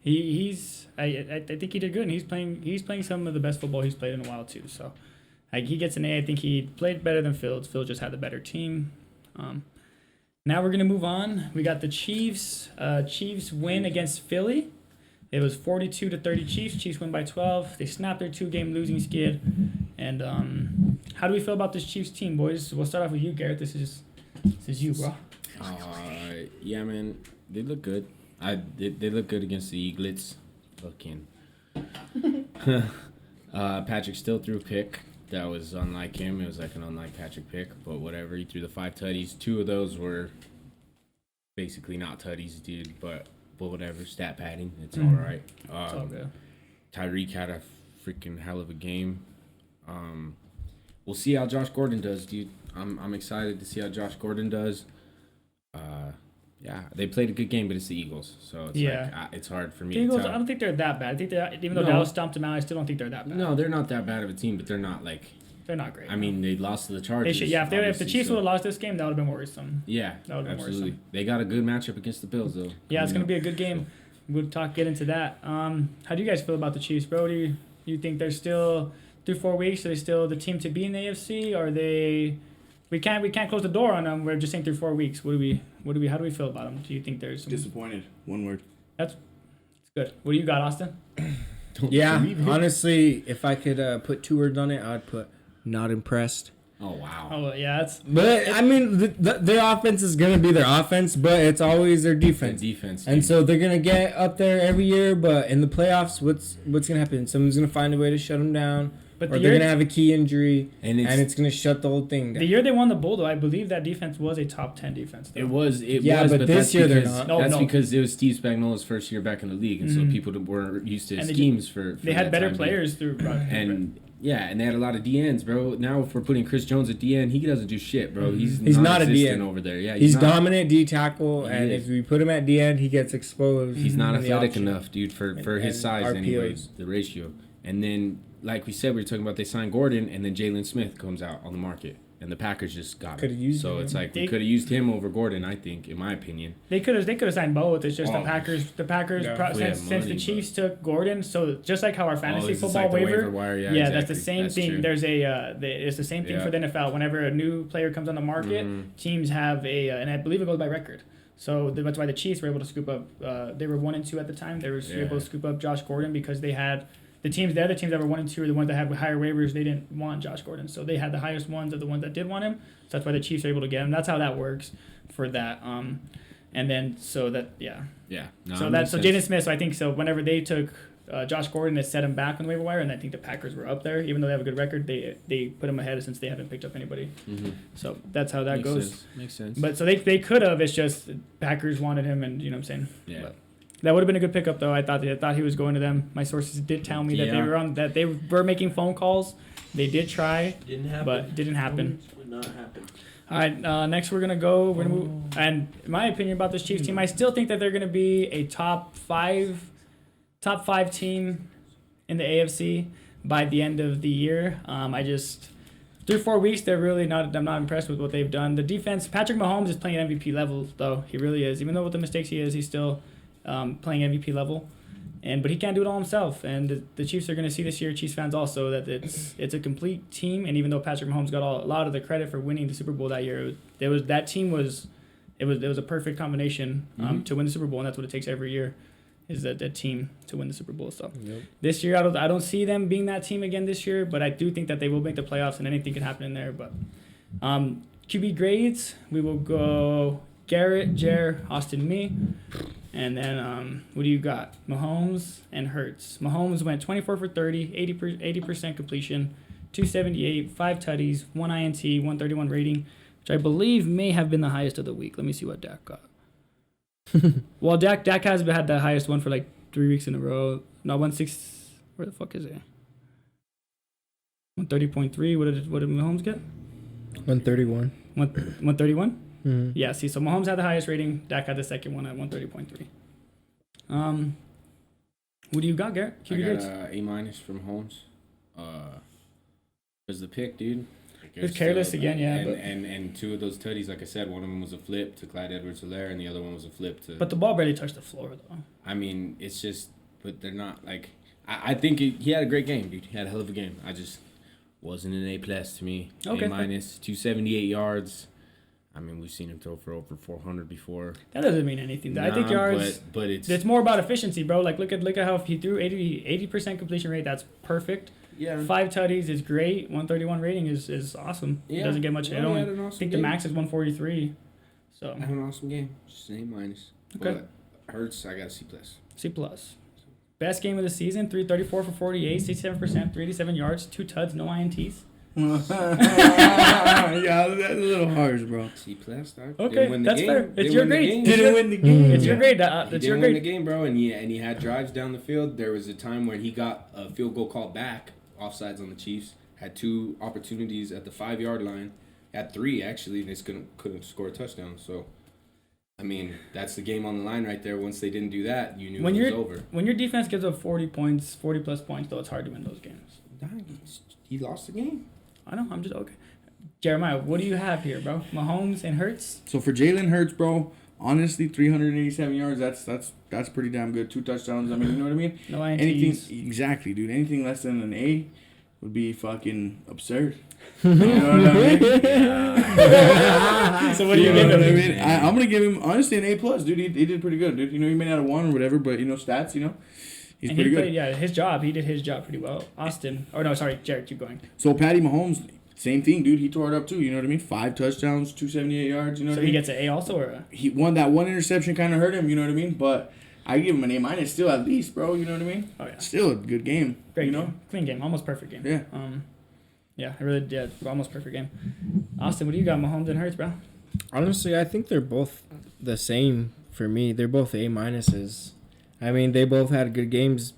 think he did good, and he's playing some of the best football he's played in a while too. So he gets an A. I think he played better than Fields. Fields just had the better team. Now we're gonna move on. We got the Chiefs. Chiefs win against Philly. It was 42-30 Chiefs. Chiefs win by 12. They snapped their 2-game losing skid. And how do we feel about this Chiefs team, boys? We'll start off with you, Garrett. This is you, bro. Yeah, man, they look good. They look good against the Eaglets. Fucking. Patrick still threw a pick. That was unlike him. It was like an unlike Patrick pick, but whatever. He threw the 5 tutties. 2 of those were basically not tutties, dude. But whatever. Stat padding. It's all right. It's all good. Tyreek had a freaking hell of a game. We'll see how Josh Gordon does, dude. I'm excited to see how Josh Gordon does. Yeah, they played a good game, but it's the Eagles, so it's it's hard for me the Eagles, to tell. I don't think they're that bad. I think even though Dallas stomped them out, I still don't think they're that bad. No, they're not that bad of a team, but they're not they're not great. I mean, they lost to the Chargers. If the Chiefs would have lost this game, that would have been worrisome. Yeah, that would have been absolutely. worrisome. They got a good matchup against the Bills, though. Yeah, it's gonna be a good game. We'll get into that. How do you guys feel about the Chiefs, bro? You think they're still through 4 weeks? Are they still the team to be in the AFC? Or are they? We can't close the door on them. We're just saying through 4 weeks. How do we feel about them? Do you think there's some... Disappointed? One word. That's good. What do you got, Austin? Yeah, honestly, if I could put 2 words on it, I'd put not impressed. Oh wow. Oh yeah, that's. But I mean, their offense is gonna be their offense, but it's always their defense. Defense. And so they're gonna get up there every year. But in the playoffs, what's gonna happen? Someone's gonna find a way to shut them down, But or they're gonna have a key injury, and it's gonna shut the whole thing down. The year they won the Bowl, though, I believe that defense was a top 10 defense. Though. It was, but but this that's year they're because, not. That's because it was Steve Spagnuolo's first year back in the league, and so Mhm. people weren't used to And schemes for They had that better time players through. and yeah, and they had a lot of DNs, bro. Now if we're putting Chris Jones at DN, he doesn't do shit, bro. He's not a non-existent DN over there. Yeah, he's not. dominant D tackle, He and is. if we put him at D end, he gets exposed. He's not in the athletic option. enough, dude, for his And size RPOs. anyways, the ratio. And then, like we said, we were talking about they signed Gordon, and then Jalen Smith comes out on the market. And the Packers just got Coulda him. used So him. it's like we They- could have used him over Gordon, I think, in my opinion. They could have signed both. It's just Oh. the Packers. Yeah. We have Since the money, Chiefs took Gordon, so just like how our fantasy it's football like the waiver. wire, Yeah, exactly. that's the same That's thing. true. There's it's the same thing Yeah. for the NFL. Whenever a new player comes on the market, Mhm. teams have and I believe it goes by record. So that's why the Chiefs were able to scoop up. They were 1 and 2 at the time. They were able to scoop up Josh Gordon because they had the other teams that were 1 and 2 are the ones that had higher waivers. They didn't want Josh Gordon, so they had the highest ones of the ones that did want him. So that's why the Chiefs are able to get him. That's how that works for that. And then so that Yeah. No, so it that's makes so Jaden sense. Smith. So I think so. Whenever they took Josh Gordon, they set him back on the waiver wire, and I think the Packers were up there, even though they have a good record. They put him ahead since they haven't picked up anybody. Mhm. So that's how that Makes goes. sense. Makes sense. But so they could have. It's just Packers wanted him, and you know what I'm saying. yeah. But that would have been a good pickup, though. I thought he was going to them. My sources did tell me that they were making phone calls. They did try, Didn't happen. but it didn't happen. Would not happen. All right, next we're gonna move. And in my opinion about this Chiefs team, I still think that they're gonna be a top five team in the AFC by the end of the year. Through 4 weeks, I'm not impressed with what they've done. The defense, Patrick Mahomes is playing MVP level, though. He really is. Even though with the mistakes he is, he's still playing MVP level. But he can't do it all himself. And the Chiefs are going to see this year, Chiefs fans also, that it's a complete team. And even though Patrick Mahomes got a lot of the credit for winning the Super Bowl that year, it was a perfect combination to win the Super Bowl, and that's what it takes every year, is that team to win the Super Bowl. So this year, I don't see them being that team again this year, but I do think that they will make the playoffs, and anything can happen in there. But QB grades, we will go Garrett, Jer, Austin, me. And then, what do you got? Mahomes and Hurts. Mahomes went 24 for 30, 80% completion, 278, 5 tutties, 1 INT, 131 rating, which I believe may have been the highest of the week. Let me see what Dak got. Well, Dak has had the highest one for like 3 weeks in a row. No, 16. Where the fuck is it? 130.3. What did Mahomes get? 131. 131? Mm-hmm. Yeah, see, so Mahomes had the highest rating. Dak had the second one at 130.3. What do you got, Garrett? I QB grades? got A- from Holmes. Was the pick, dude. It was careless again, yeah. And 2 of those tutties, like I said, one of them was a flip to Clyde Edwards-Helaire, and the other one was a flip to. But the ball barely touched the floor, though. I mean, it's just, but they're not like. I think he had a great game, dude. He had a hell of a game. I just wasn't an A+ to me. Okay. A-, 278 yards. I mean, we've seen him throw for over 400 before. That doesn't mean anything. I think yards. But it's more about efficiency, bro. Like look at how he threw 80% completion rate. That's perfect. Yeah. 5 tutties is great. 131 rating is awesome. Yeah. It doesn't get much. Well, I he had an I awesome think game. the max is 143. So I had an awesome game. Just an A-. Okay. But Hurts, I got a C+. C+. Best game of the season. 334 for 48, 67%, 387 yards, 2 tuds, no INTs. Yeah, that's a little harsh, bro. C+, dog. Okay, Didn't win the that's game. fair. It's Didn't your win the grade. game. Didn't win the game. It's your grade. He That's didn't your win the grade. game, bro, and he had drives down the field. There was a time when he got a field goal called back, offsides on the Chiefs. Had 2 opportunities at the 5-yard line. Had 3 actually, and they just couldn't score a touchdown. So, I mean, that's the game on the line right there. Once they didn't do that, you knew it was over. When your defense gives up 40 plus points, though, it's hard to win those games. He lost the game. I know. I'm just okay. Jeremiah, what do you have here, bro? Mahomes and Hurts? So for Jalen Hurts, bro, honestly, 387 yards. That's pretty damn good. 2 touchdowns. I mean, you know what I mean? No INTs. Anything exactly, dude. Anything less than an A would be fucking absurd. You know what I mean? So what do you give know him? what I mean? I'm gonna give him honestly an A plus, dude. He did pretty good, dude. You know, he may not have won or whatever, but you know, stats, you know, he's And pretty he good. played, yeah, his job. He did his job pretty well. Austin. Oh no, sorry, Jared. Keep going. So Patty Mahomes, same thing, dude. He tore it up too. You know what I mean? 5 touchdowns, 278 yards. You know what So I he mean? gets an A also, or a, He won that one interception, kind of hurt him. You know what I mean? But I give him an A minus still at least, bro. You know what I mean? oh yeah, Still a good game. great you game. know? Clean game, almost perfect game. Yeah. Yeah, I really did. Almost perfect game. Austin, what do you got? Mahomes and Hurts, bro. Honestly, I think they're both the same for me. They're both A minuses. I mean, they both had good games.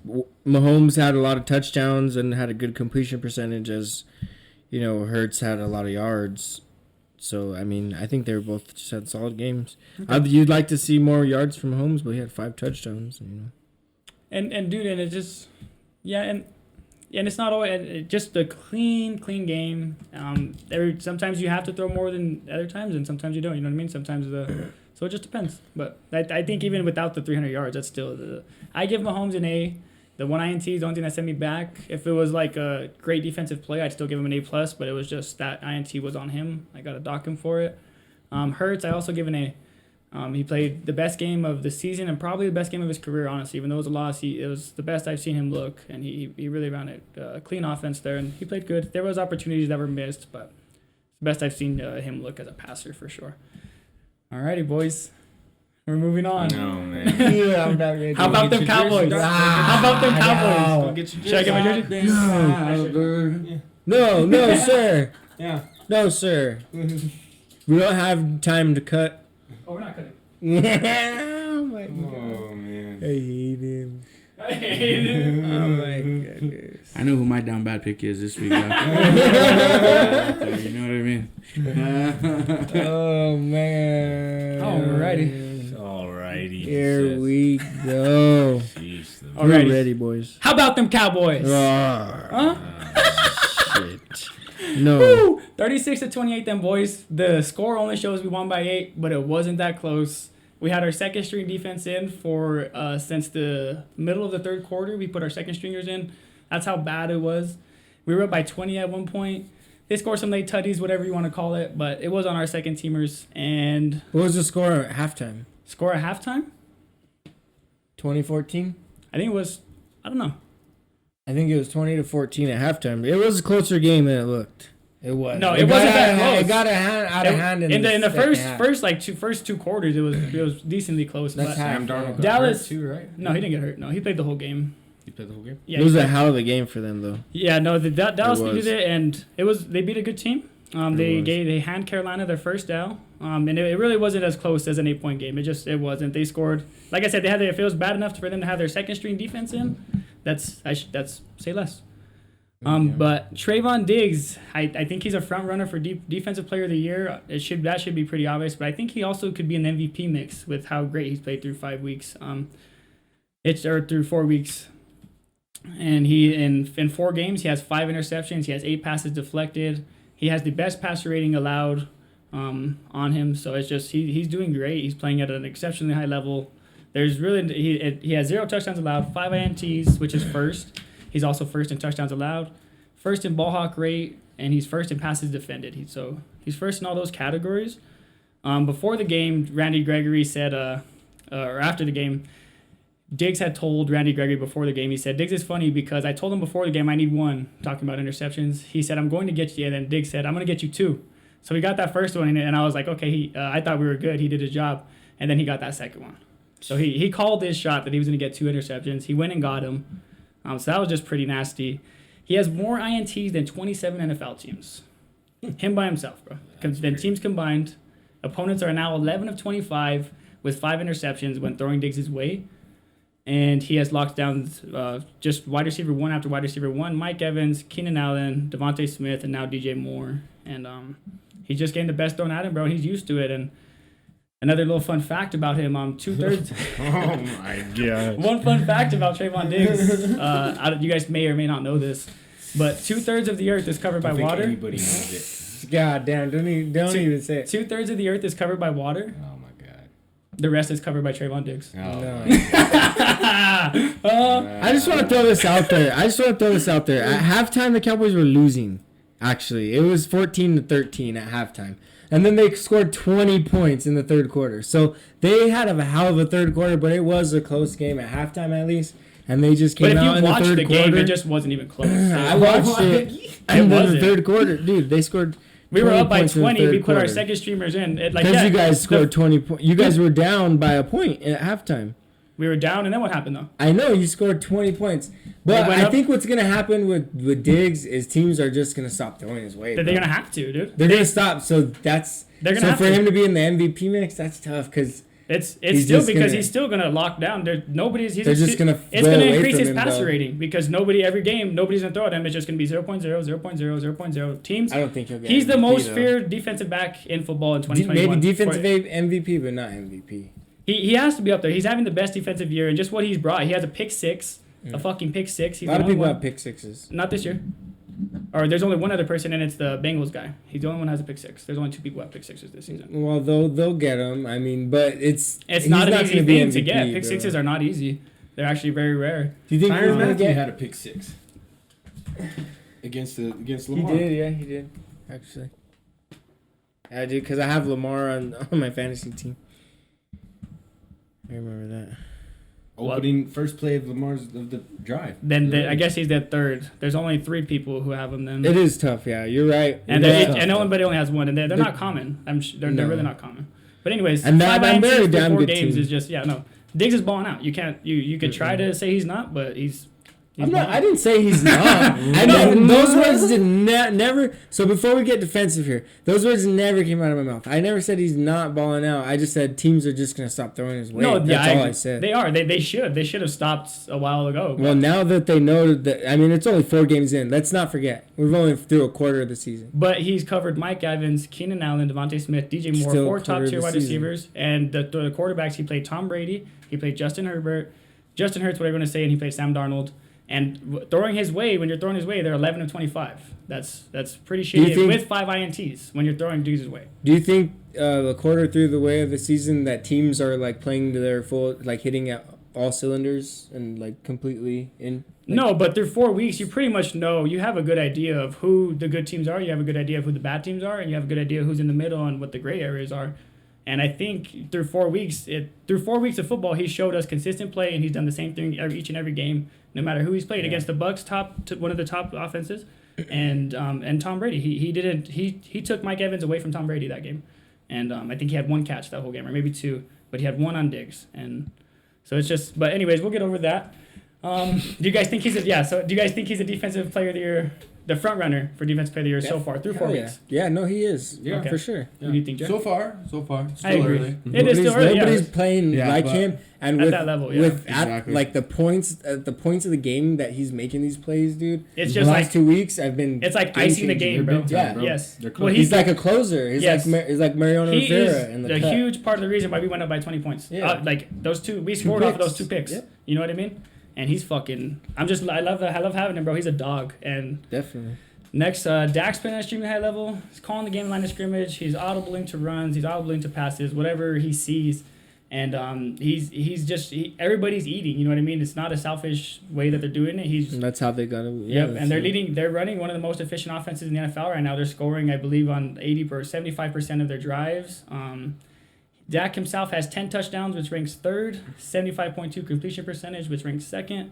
Mahomes had a lot of touchdowns and had a good completion percentage, as you know, Hurts had a lot of yards. So, I mean, I think they were both just had solid games. You'd like to see more yards from Mahomes, but he had 5 touchdowns. You know. And dude, and it just, yeah, and it's not always just a clean game. Sometimes you have to throw more than other times, and sometimes you don't. You know what I mean? Sometimes so it just depends. But I think even without the 300 yards, that's still I give Mahomes an A. The 1 INT is the only thing that sent me back. If it was like a great defensive play, I'd still give him an A plus. But it was just that INT was on him. I got to dock him for it. Hurts, I also give an A. He played the best game of the season and probably the best game of his career, honestly. Even though it was a loss, it was the best I've seen him look, and he really ran a clean offense there, and he played good. There was opportunities that were missed, but it's the best I've seen him look as a passer for sure. Alrighty, boys. We're moving on. No, man. Yeah, I'm not ready. How about them Cowboys? How about them Cowboys? No. Get your Should I get my jersey? No, sir. Yeah. No, sir. We don't have time to cut. Oh, we're not cutting. Oh my god. Oh, man. I hate him. I hate it. Oh my goodness. I know who my down bad pick is this week. You know what I mean? Oh man. Alrighty. Here we go. Jeez. We're Alrighty. ready, boys. How about them Cowboys? Huh? Shit. No. Woo! 36-28 then, boys. The score only shows we won by 8, but it wasn't that close. We had our second string defense in for since the middle of the third quarter. We put our second stringers in. That's how bad it was. We were up by 20 at one point. They scored some late tutties, whatever you want to call it, but it was on our second teamers. And What was the score at halftime? score at halftime? 2014? I think it was, I don't know. I think it was 20-14 at halftime. It was a closer game than it looked. It was. No, it wasn't that close. It got out of hand in the second half. first two quarters. It was decently close. That's But half. Sam Darnold got Dallas hurt too, right? no, he didn't get hurt. No, he played the whole game. You played the whole game? Yeah, It was he a played- hell of a game for them, though. Yeah, no, Dallas It was. needed it, and they beat a good team. They was. they hand Carolina their first down, and it really wasn't as close as an 8-point game. It wasn't. They scored, like I said, if it was bad enough for them to have their second string defense in, that's say less. But Trayvon Diggs, I think he's a front runner for defensive player of the year. That should be pretty obvious, but I think he also could be an MVP mix with how great he's played through 5 weeks. Through 4 weeks. And he in 4 games he has 5 interceptions. He has 8 passes deflected. He has the best passer rating allowed on him. So it's just he's doing great. He's playing at an exceptionally high level. There's really he has 0 touchdowns allowed, 5 INTs, which is first. He's also first in touchdowns allowed, first in ball hawk rate, and he's first in passes defended. He's first in all those categories. Before the game, Randy Gregory said, or after the game, Diggs had told Randy Gregory before the game, he said, Diggs is funny because I told him before the game I need 1, talking about interceptions. He said, I'm going to get you, and then Diggs said, I'm going to get you 2. So he got that first one, and I was like, okay, I thought we were good. He did his job. And then he got that second one. So he called his shot that he was going to get 2 interceptions. He went and got him. So that was just pretty nasty. He has more INTs than 27 NFL teams. Him by himself, bro. Then teams combined. Opponents are now 11 of 25 with 5 interceptions when throwing Diggs' way. And he has locked down just wide receiver 1 after wide receiver 1. Mike Evans, Keenan Allen, Devontae Smith, and now DJ Moore. And he's just getting the best thrown at him, bro. He's used to it. And another little fun fact about him, 2/3. Oh my god. One fun fact about Trayvon Diggs. You guys may or may not know this, but 2/3 of the earth is covered by water. Anybody knows it. God damn! Don't even say it. 2/3 of the earth is covered by water. Oh my god. The rest is covered by Trayvon Diggs. Oh. No. I just want to throw this out there. At halftime, the Cowboys were losing. Actually, it was 14-13 at halftime, and then they scored 20 points in the third quarter. So they had a hell of a third quarter, but it was a close game at halftime at least. And they just came out in the third quarter. But if you watched the game, it just wasn't even close. I watched it. And then the third quarter, dude, they scored. We were up by 20. We put our second streamers in. Because you guys scored 20 points. You guys were down by a point at halftime. We were down, and then what happened, though? I know, you scored 20 points. But I think what's going to happen with Diggs is teams are just going to stop throwing his way. They're going to have to, dude. They're going to stop. So that's... So for him to be in the MVP mix, that's tough because... It's still because he's still gonna lock down. It's gonna increase his passer rating because every game nobody's gonna throw at him. It's just gonna be 0.0, 0.0, 0.0 teams. I don't think he'll get. He's MVP, the most feared defensive back in football in 2021. Maybe defensive MVP, but not MVP. He has to be up there. He's having the best defensive year and just what he's brought. He has a pick six, a fucking pick six. A lot of people have pick sixes. Not this year. Or there's only one other person, and it's the Bengals guy. He's the only one who has a pick six. There's only 2 people who have pick sixes this season. Well, they'll get him. I mean, but it's not an easy thing to get. Pick sixes are not easy. They're actually very rare. Do you think Tyrann Mathieu had a pick six against Lamar? He did. Actually, I did because I have Lamar on my fantasy team. I remember that. First play of the drive. Then I guess he's the third. There's only 3 people who have him. Then it is tough. Yeah, you're right. And nobody only has one, and they're not common. They're really not common. But anyways, and I'm very damn 4 good games team. is just Diggs is balling out. You can't you could try to say he's not, but he's I didn't say he's not. Those words did never. So before we get defensive here, those words never came out of my mouth. I never said he's not balling out. I just said teams are just gonna stop throwing his way. No, that's all I said. They are. They should. They should have stopped a while ago. Well, now that they know that, I mean, it's only 4 games in. Let's not forget, we've only through a quarter of the season. But he's covered Mike Evans, Keenan Allen, Devontae Smith, DJ Moore, 4 top-tier wide receivers, and the quarterbacks. He played Tom Brady. He played Justin Herbert, Justin Hurts, whatever you want to say, and he played Sam Darnold. And throwing his way, when you're throwing his way, they're 11 of 25. That's pretty shitty with 5 INTs when you're throwing Diggs' way. Do you think the quarter through the way of the season that teams are like playing to their full, like hitting at all cylinders and like completely in? Like, no, but through 4 weeks, you pretty much know. You have a good idea of who the good teams are. You have a good idea of who the bad teams are, and you have a good idea who's in the middle and what the gray areas are. And I think through 4 weeks of football, he showed us consistent play, and he's done the same thing each and every game, no matter who he's played against the Bucks, one of the top offenses, and Tom Brady. He took Mike Evans away from Tom Brady that game, and I think he had 1 catch that whole game, or maybe 2, but he had 1 on Diggs, and so it's just. But anyways, we'll get over that. Do you guys think he's a defensive player of the year? The front runner for defensive player of the year so far through 4 weeks. Yeah, no, he is. Yeah, okay. For sure. What do you think, Jack? So far. Still I agree. early. It is still early. Nobody's playing like him, and at with that level, exactly. like the points of the game that he's making these plays, dude. It's the just last like 2 weeks, I've been. It's like icing the game, bro. Yeah. Yes. Well, he's like a closer. He's like Mariano he Rivera is in the the cut. huge part of the reason why we went up by 20 points. Yeah. Like those 2, we scored off of those 2 picks. Yep. You know what I mean? And he's fucking. I love having him, bro. He's a dog. And Definitely. next, Dak's playing at an extremely high level. He's calling the game line of scrimmage. He's audibling to runs. He's audibling to passes. Whatever he sees. And everybody's eating. You know what I mean? It's not a selfish way that they're doing it. And that's how they got him. Yep, and they're running one of the most efficient offenses in the NFL right now. They're scoring, I believe, on 80 or 75% of their drives. Dak himself has 10 touchdowns, which ranks 3rd, 75.2 completion percentage, which ranks 2nd,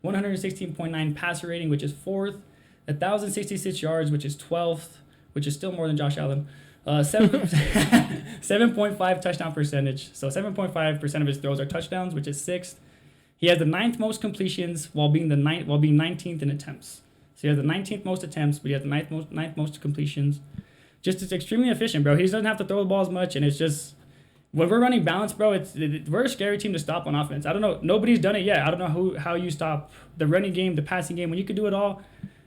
116.9 passer rating, which is 4th, 1,066 yards, which is 12th, which is still more than Josh Allen. 7.5 touchdown percentage. So 7.5% of his throws are touchdowns, which is 6th. He has the 9th most completions while being 19th in attempts. So he has the 19th most attempts, but he has the 9th most completions. Just it's extremely efficient, bro. He doesn't have to throw the ball as much, and it's just when we're running balance, bro. We're a scary team to stop on offense. I don't know. Nobody's done it yet. I don't know how you stop the running game, the passing game when you could do it all.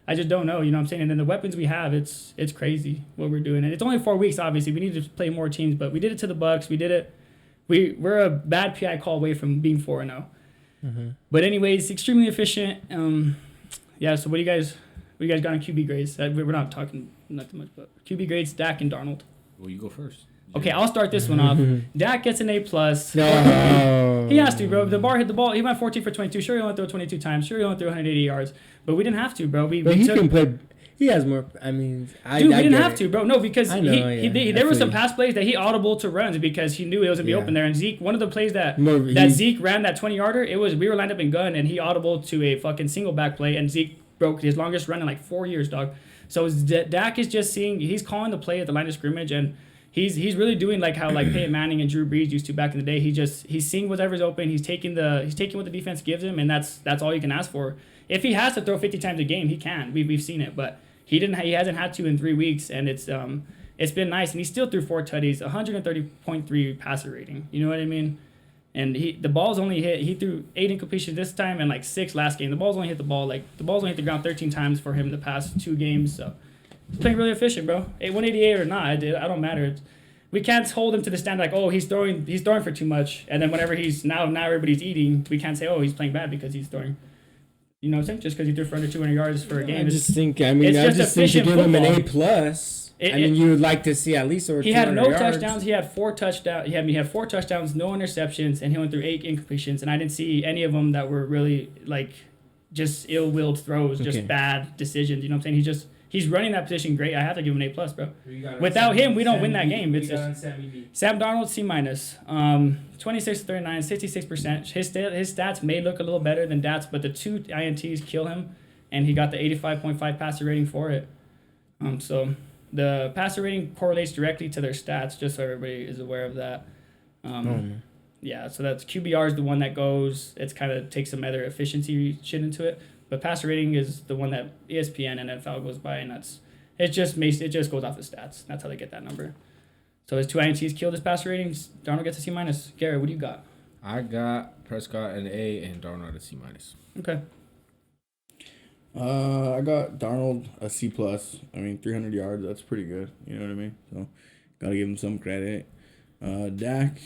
I just don't know, you know what I'm saying? And then the weapons we have, it's crazy what we're doing. And it's only 4 weeks, obviously. We need to play more teams, but we did it to the Bucks. We did it. We're a bad PI call away from being 4-0. Mm-hmm. But anyways, extremely efficient. Yeah, so what do you guys got on QB grades? We're not talking nothing much, but QB grades, Dak and Darnold. Well, you go first. Okay, I'll start this one off. Dak gets an A+. No. He has to, bro. The bar hit the ball. He went 14 for 22. Sure, he only threw 22 times. Sure, he only threw 180 yards. But we didn't have to, bro. But he can play. He has more. I mean, we didn't have to, bro. No, because I know, there were some pass plays that he audible to runs because he knew it was gonna be open there. And Zeke, one of the plays that Zeke ran that 20-yarder, we were lined up in gun and he audible to a fucking single back play and Zeke broke his longest run in like 4 years, dog. So Dak is just he's calling the play at the line of scrimmage and he's really doing like how like Peyton Manning and Drew Brees used to back in the day. He's seeing whatever's open. He's taking what the defense gives him, and that's all you can ask for. If he has to throw 50 times a game, he can. We've seen it, but he hasn't had to in 3 weeks, and it's been nice. And he still threw 4 tutties, 130.3 passer rating. You know what I mean? And the ball's only hit. He threw 8 incompletions this time and like 6 last game. The ball's only hit the ground 13 times for him the past 2 games. So he's playing really efficient, bro. 188 or not, I don't matter. We can't hold him to the standard like, oh, he's throwing for too much, and then whenever he's now everybody's eating, we can't say, oh, he's playing bad because he's throwing. You know what I'm saying? Just because he threw for under 200 yards for a game. I just think to give him an A+. You would like to see at least over 200 yards. He had no touchdowns. He had 4 touchdowns. He had 4 touchdowns, no interceptions, and he went through 8 incompletions. And I didn't see any of them that were really like just ill-willed throws, just bad decisions. You know what I'm saying? He's running that position great. I have to give him an A+, bro. Without him, we don't win that game. It's just Sam Darnold, C-. 26 to 39, 66%. His stats may look a little better than Dak's, but the 2 INTs kill him, and he got the 85.5 passer rating for it. So the passer rating correlates directly to their stats, just so everybody is aware of that. Yeah, so that's QBR is the one that goes. It's kind of takes some other efficiency shit into it. But passer rating is the one that ESPN and NFL goes by, and it just goes off the stats. That's how they get that number. So his 2 INTs killed his passer ratings. Darnold gets a C-. Garrett, what do you got? I got Prescott an A and Darnold a C-. Okay. I got Darnold a C+. I mean, 300 yards, that's pretty good. You know what I mean? So, gotta give him some credit. Dak,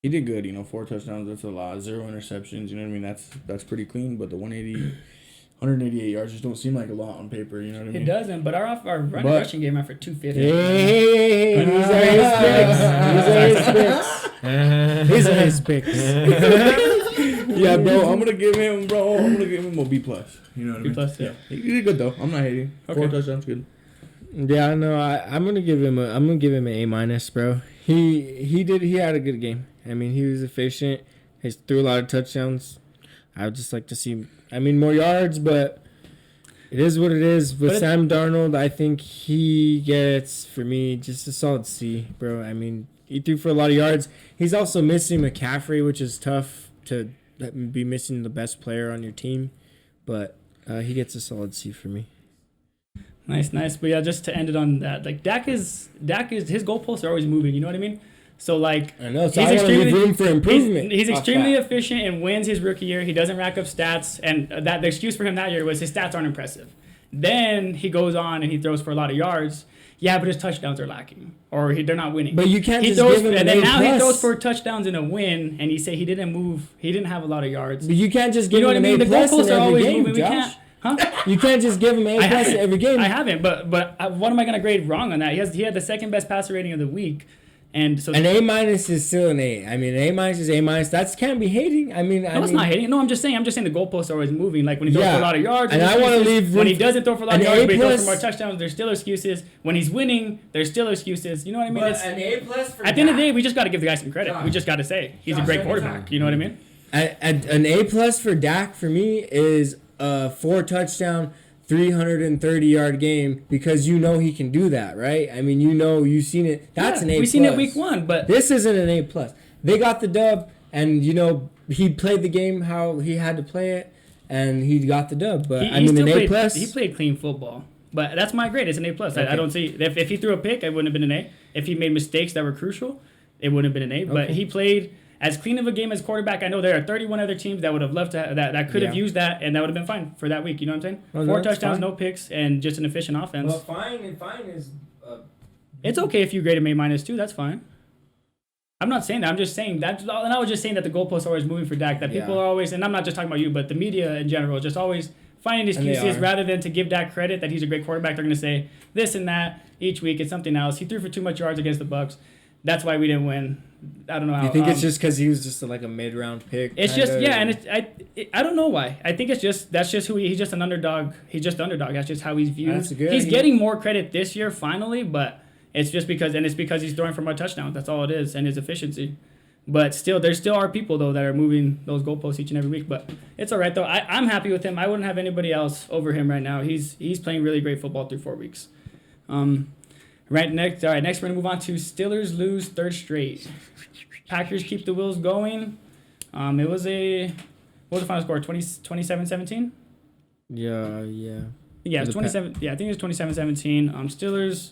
he did good. 4 touchdowns, that's a lot. 0 interceptions, you know what I mean? That's pretty clean, but the 188 yards just don't seem like a lot on paper, you know what I mean? It doesn't, but our rushing game after 250. Hey, these are his picks. Yeah, bro, I'm gonna give him a B+. You know what I mean? B+, yeah. He did good though. I'm not hating. 4 touchdowns, good. Yeah, no, I'm gonna give him an A-, bro. He had a good game. I mean, he was efficient. He threw a lot of touchdowns. I would just like to see, more yards, but it is what it is. With Sam Darnold, I think he gets, for me, just a solid C, bro. I mean, he threw for a lot of yards. He's also missing McCaffrey, which is tough to be missing the best player on your team. But he gets a solid C for me. Nice. But yeah, just to end it on that, like Dak is his goalposts are always moving. You know what I mean? So like, I know. So I want to leave room for improvement. He's extremely efficient and wins his rookie year. He doesn't rack up stats, and that the excuse for him that year was his stats aren't impressive. Then he goes on and he throws for a lot of yards. Yeah, but his touchdowns are lacking, or they're not winning. But you can't give him an A+. And then now he throws 4 touchdowns in a win, and he say he didn't move. He didn't have a lot of yards. But you can't just give him an A+ The goalposts are always game, moving. Josh. We can't. You can't just give him A+ every game. I haven't, but what am I gonna grade wrong on that? He had the second best passer rating of the week, and so an A- is still an A. I mean, an A- is A-. That can't be hating. It's not hating. No, I'm just saying the goalposts are always moving. Like when he throws for a lot of yards, and I want to leave when he doesn't throw for a lot of yards, but he throws for more touchdowns. There's still excuses. When he's winning, there's still excuses. You know what I mean? But an A+ for at the end of the day, we just got to give the guy some credit. We just got to say he's a great quarterback. You know what I mean? An A+ for Dak for me is a 4 touchdown, 330-yard game, because he can do that, right? I mean, you've seen it. That's an A+. We've seen it week 1, but this isn't an A+. They got the dub, and he played the game how he had to play it, and he got the dub. But an A+. He played clean football, but that's my grade. It's an A+. Okay. I don't see if he threw a pick, it wouldn't have been an A. If he made mistakes that were crucial, it wouldn't have been an A. But he played as clean of a game as quarterback. I know there are 31 other teams that would have loved to that could have used that, and that would have been fine for that week. You know what I'm saying? 4 touchdowns, no picks, and just an efficient offense. Well, fine is. It's okay if you grade him A- too. That's fine. I'm not saying that. I'm just saying that. And I was just saying that the goalposts are always moving for Dak. That people are always, and I'm not just talking about you, but the media in general, just always finding And they excuses are. rather than to give Dak credit that he's a great quarterback. They're going to say this and that each week. It's something else. He threw for too much yards against the Bucs. That's why we didn't win. I don't know how. You think it's just because he was just like a mid-round pick? It's kinda, just yeah, and I don't know why. I think that's just who he's just an underdog. He's just the underdog. That's just how he's viewed. That's good. He's getting more credit this year finally, but it's just because he's throwing for more touchdowns. That's all it is, and his efficiency. But still, there still are people though that are moving those goalposts each and every week. But it's all right though. I'm happy with him. I wouldn't have anybody else over him right now. He's playing really great football through 4 weeks. Next we're gonna move on to Steelers lose third straight. Packers keep the wheels going. What was the final score? 27-17? Yeah. Yeah, it was 27. Yeah, I think it was 27-17. Steelers.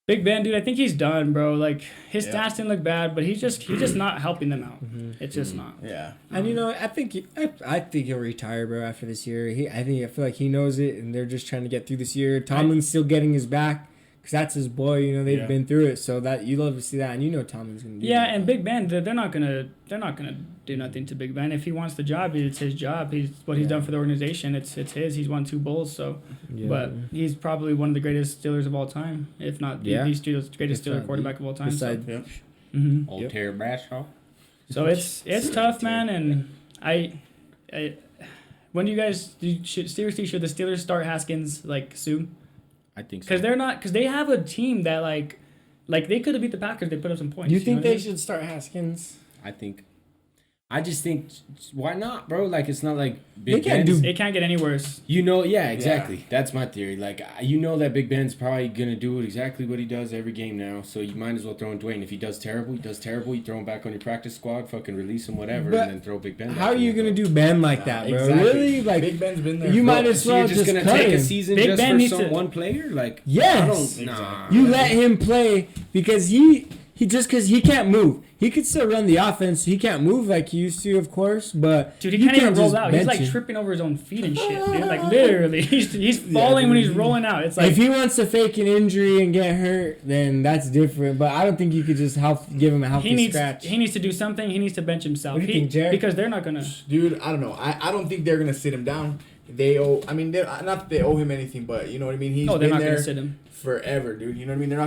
Big Ben, dude, I think he's done, bro. Like his stats didn't look bad, but he's just not helping them out. It's just not. Yeah. And I think he'll retire, bro. After this year, I feel like he knows it, and they're just trying to get through this year. Tomlin's still getting his back. Because that's his boy, they've been through it, so that you love to see that, and Tomlin's gonna do that. And Big Ben, they're not gonna do nothing to Big Ben. If he wants the job, it's his job. He's done for the organization. It's his. He's won 2 Bowls, so. Yeah. But he's probably one of the greatest Steelers of all time, if not the greatest Steelers quarterback of all time. Besides, Old Terry Bradshaw. So it's tough, man, and I when do you guys should the Steelers start Haskins soon? I think so. Because they have a team that like they could have beat the Packers. They put up some points. You think they should start Haskins? I just think, why not, bro? It's not like Big Ben. It can't get any worse. Yeah, exactly. Yeah. That's my theory. That Big Ben's probably gonna do exactly what he does every game now. So you might as well throw in Dwayne. If he does terrible, You throw him back on your practice squad, fucking release him, whatever, and then throw Big Ben. How are you gonna do Ben like that, bro? Exactly. Really? Big Ben's been there. You might as well so you're just gonna cut take him. a season Big just Ben needs for to- one player? Yes. Nah. You let him play because he because he can't move. He could still run the offense. He can't move like he used to, of course, but dude, he can't even roll just out. He's bench him. tripping over his own feet and shit, dude. Literally, he's falling when he's rolling out. It's if he wants to fake an injury and get hurt, then that's different. But I don't think you could just give him a healthy scratch. He needs to do something. He needs to bench himself. What do you think, Jared? Because they're not gonna. Dude, I don't know. I don't think they're gonna sit him down. Not that they owe him anything, but you know what I mean. He's they're been not there gonna sit him forever, dude. You know what I mean? They're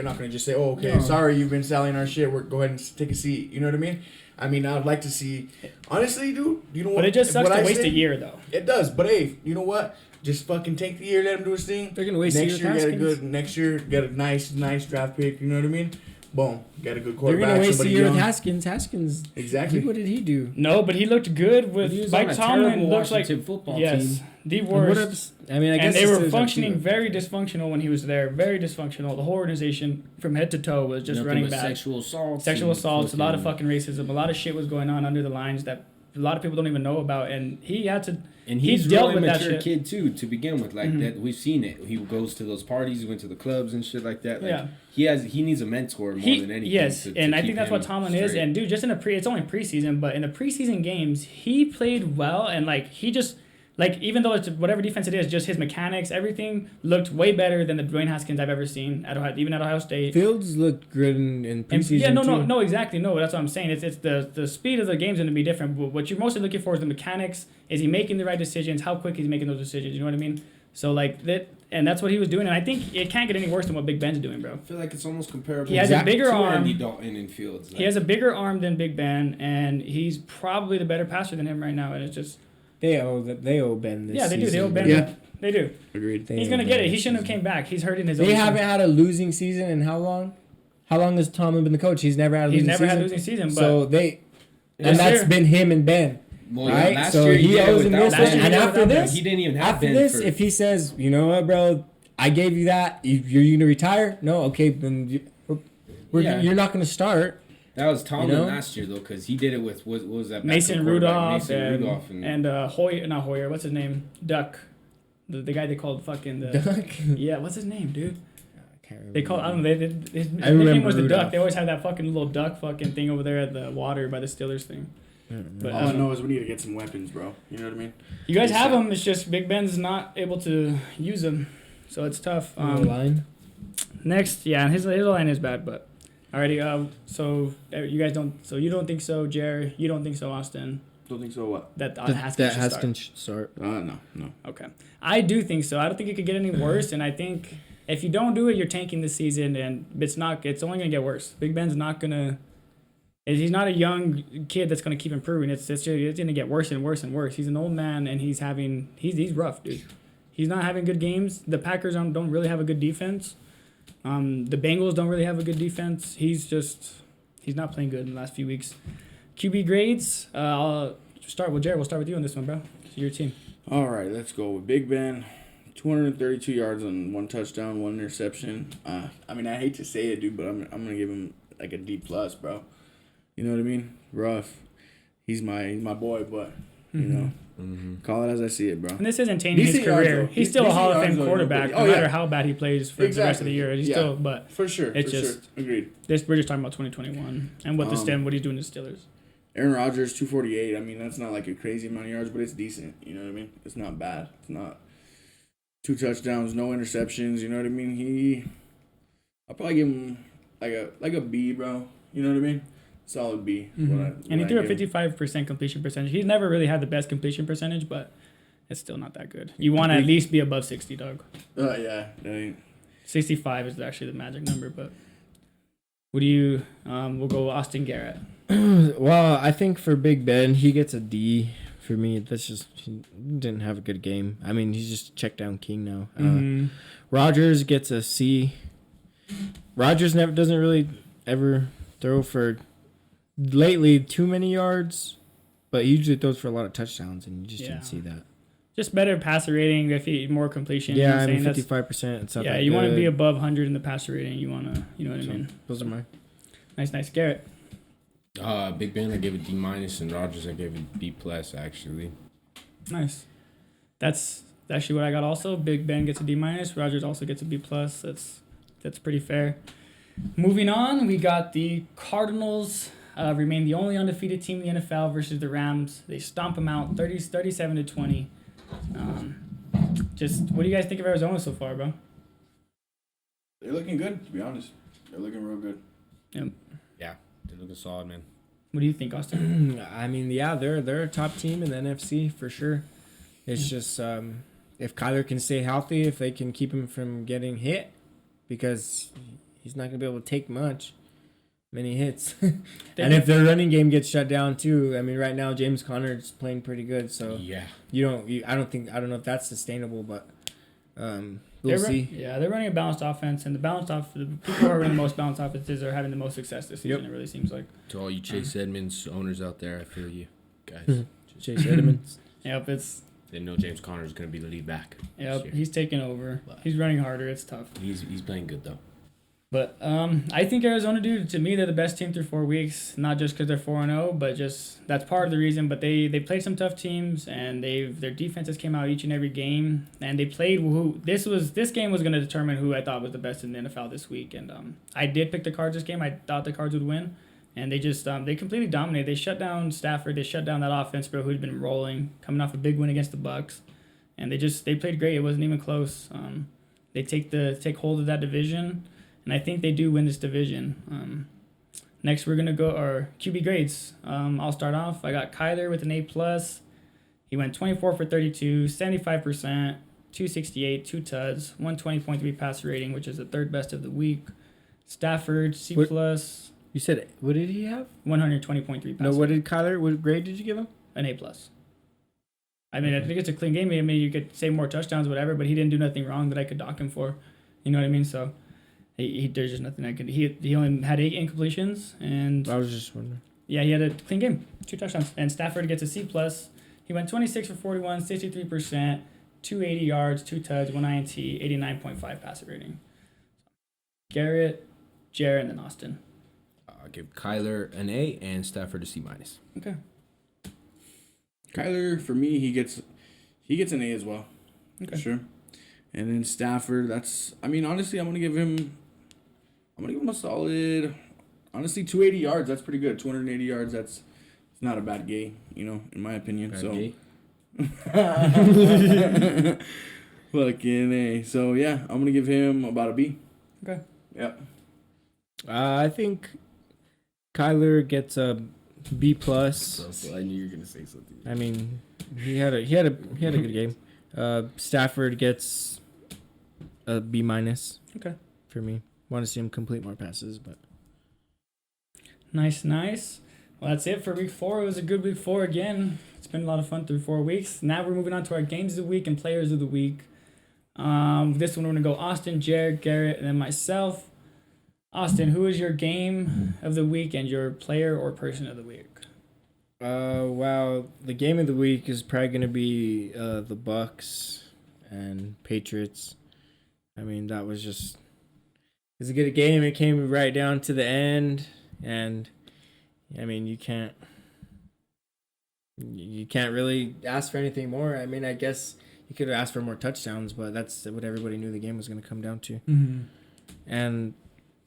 not gonna just say, "Oh, okay, sorry, you've been selling our shit. Go ahead and take a seat." You know what I mean? I would like to see. Honestly, dude, you know what? But it just sucks what to I waste say? a year, though. It does, but hey, you know what? Just fucking take the year, let him do his thing. They're gonna waste a year with Haskins. Next year, get a nice draft pick. You know what I mean? Boom, got a good They're quarterback. gonna waste a somebody year young. with Haskins. Exactly. What did he do? No, but he looked good with He was Mike on a Tomlin. terrible Looks like Washington football yes, team. the And worst. I guess And they the were Steelers are functioning too. very dysfunctional when he was there. Very dysfunctional. The whole organization, from head to toe, was just Nothing running but bad. Sexual assaults, A lot of fucking racism, a lot of shit was going on under the lines that a lot of people don't even know about, and he had to. And he's dealt really with that mature shit. kid too to begin with. That we've seen it. He goes to those parties, he went to the clubs and shit like that. He needs a mentor more than anything. Yes, to and I keep think that's what him Tomlin is. straight. And dude, just it's only preseason, but in the preseason games, he played well, and he just. Even though it's whatever defense it is, just his mechanics, everything looked way better than the Dwayne Haskins I've ever seen at Ohio State. Fields looked good in preseason. And, no, exactly. No, that's what I'm saying. It's the speed of the game's going to be different. But what you're mostly looking for is the mechanics. Is he making the right decisions? How quick is he making those decisions? You know what I mean? So that, and that's what he was doing. And I think it can't get any worse than what Big Ben's doing, bro. I feel like it's almost comparable. He has a bigger to arm. Andy Dalton in Fields. He has a bigger arm than Big Ben, and he's probably the better passer than him right now. And it's just. They owe Ben this Yeah, they do. season. They owe Ben. Yeah. They do. Agreed. He's gonna get it. He shouldn't have came back. He's hurting his. They own haven't team. had a losing season in how long? How long has Tomlin been the coach? He's never had a He's losing never season. had a losing season, but So this that's year- been him and Ben. Well, right? last So year he did it owes him without this Ben. one. And Last after year this, he didn't even have after Ben this, for- if he says, you know what, bro, I gave you that, you're gonna retire? No, okay, then you're not gonna start. That was Tomlin You know? last year though, because he did it with what was that? Mason backup quarterback? Rudolph Mason Rudolph and Hoyer, not Hoyer. What's his name? Duck, the guy they called fucking the. Duck? Yeah, what's his name, dude? I can't remember. They call I don't know. His remember nickname was the Rudolph. Duck. They always have that fucking little duck fucking thing over there at the water by the Steelers thing. But All I know is we need to get some weapons, bro. You know what I mean? you guys have them. It's just Big Ben's not able to use them, so it's tough. Line. Next, yeah, his line is bad, but alrighty. So you guys don't. So you don't think so, Jerry? You don't think so, Austin? Don't think so. What? That That Haskins should start. Haskins should start. No. Okay. I do think so. I don't think it could get any worse, and I think if you don't do it, you're tanking this season, and it's only going to get worse. Big Ben's not going to... He's not a young kid that's going to keep improving. It's going to get worse and worse and worse. He's an old man, and he's rough, dude. He's not having good games. The Packers don't really have a good defense. The Bengals don't really have a good defense. He's not playing good in the last few weeks. QB grades, I'll start with Jared. We'll start with you on this one, bro. It's your team. All right, let's go with Big Ben. 232 yards and 1 touchdown, 1 interception. I mean, I hate to say it, dude, but I'm gonna give him like a D plus, bro. You know what I mean? Rough. He's my boy, but you know, call it as I see it, bro. And this isn't tainting his Decent yards, career. though. He's still a Decent Hall of yards, Fame though, quarterback, nobody- no oh, yeah. matter how bad he plays for the rest of the year. He's still, but for sure, it's just agreed. we're just talking about 2021 and what what he's doing to the Steelers. Aaron Rodgers 248. I mean, that's not like a crazy amount of yards, but it's decent. You know what I mean? It's not bad. It's not 2 touchdowns, no interceptions. You know what I mean? I'll probably give him like a B, bro. You know what I mean? Solid B. And he threw a 55% completion percentage. He's never really had the best completion percentage, but it's still not that good. You want to at least be above 60, dog. Yeah. 65 is actually the magic number, but what do you? We'll go Austin Garrett. Well, I think for Big Ben, he gets a D. For me, he didn't have a good game. I mean, he's just check down king now. Rodgers gets a C. Rodgers doesn't really ever throw for lately too many yards, but he usually throws for a lot of touchdowns, and you just didn't see that. Just better passer rating if he more completion. Yeah, I mean 55%. It's not that you want to good. be above 100 in the passer rating. You want to, you know what I mean. Those are mine. Nice, Garrett. Big Ben, I gave a D minus, and Rodgers, I gave a B plus. Actually, Nice. That's actually what I got. Also, Big Ben gets a D minus. Rodgers also gets a B plus. That's pretty fair. Moving on, we got the Cardinals. Remain the only undefeated team in the NFL versus the Rams. They stomp them out 37-20. Just what do you guys think of Arizona so far, bro? They're looking good, to be honest. They're looking real good. Yep. yeah, they're looking solid, man. What do you think, Austin? I mean, yeah, they're a top team in the NFC for sure. It's just if Kyler can stay healthy, if they can keep him from getting hit, because he's not gonna be able to take many hits. And if their running game gets shut down too, I mean, right now James Conner's playing pretty good, so Yeah, I don't know if that's sustainable, but we'll see. They're running a balanced offense, and the people who are running the most balanced offenses are having the most success this season. It really seems like. to all you Chase Edmonds owners out there, I feel you guys. Chase Edmonds. Yep, They know James Conner is going to be the lead back. Yep, this year. he's taking over. He's running harder. It's tough. He's playing good though. But I think Arizona, dude, to me, they're the best team through 4 weeks. Not just because they're 4-0, but just that's part of the reason. But they played some tough teams, and their defenses came out each and every game, and they played who this game was going to determine who I thought was the best in the NFL this week. And I did pick the Cards this game. I thought the Cards would win, and they just they completely dominated. They shut down Stafford. They shut down that offense, bro, who'd been rolling, coming off a big win against the Bucs, and they played great. It wasn't even close. They take hold of that division. And I think they do win this division. Next, we're going to go our QB grades. I'll start off. I got Kyler with an A+. He went 24 for 32, 75%, 268, 2 tuds, 120.3 passer rating, which is the third best of the week. Stafford, C+. You said, what did he have? 120.3 passer. No, what grade did you give him? An A+. I mean, I think it's a clean game. I mean, you could say more touchdowns, whatever, but he didn't do nothing wrong that I could dock him for. You know what I mean? So... there's just nothing I could. He only had 8 incompletions, and I was just wondering. Yeah, he had a clean game, 2 touchdowns. And Stafford gets a C+. He went 26 for 41, 63%, 280 yards, 2 tuds, 1 INT, 89.5 passer rating. Garrett, Jared, and then Austin. I'll give Kyler an A and Stafford a C minus. Okay. Kyler, for me, he gets an A as well. Okay. For sure. And then Stafford, honestly, I'm gonna give him a solid, honestly, 280 yards. That's pretty good. 280 yards. It's not a bad game, in my opinion. Fucking A. So yeah, I'm gonna give him about a B. Okay. Yep. I think Kyler gets a B plus. So I knew you were gonna say something. I mean, he had a good game. Stafford gets a B minus. Okay. For me, want to see him complete more passes, but Nice. Well, that's it for week 4. It was a good week 4 again. It's been a lot of fun through 4 weeks. Now we're moving on to our games of the week and players of the week. This one we're gonna go Austin, Jared, Garrett, and then myself. Austin, who is your game of the week and your player or person of the week? wow, the game of the week is probably gonna be the Bucks and Patriots. I mean, that was just it was a good game. It came right down to the end, and I mean, you can't really ask for anything more. I mean, I guess you could have asked for more touchdowns, but that's what everybody knew the game was going to come down to. Mm-hmm. And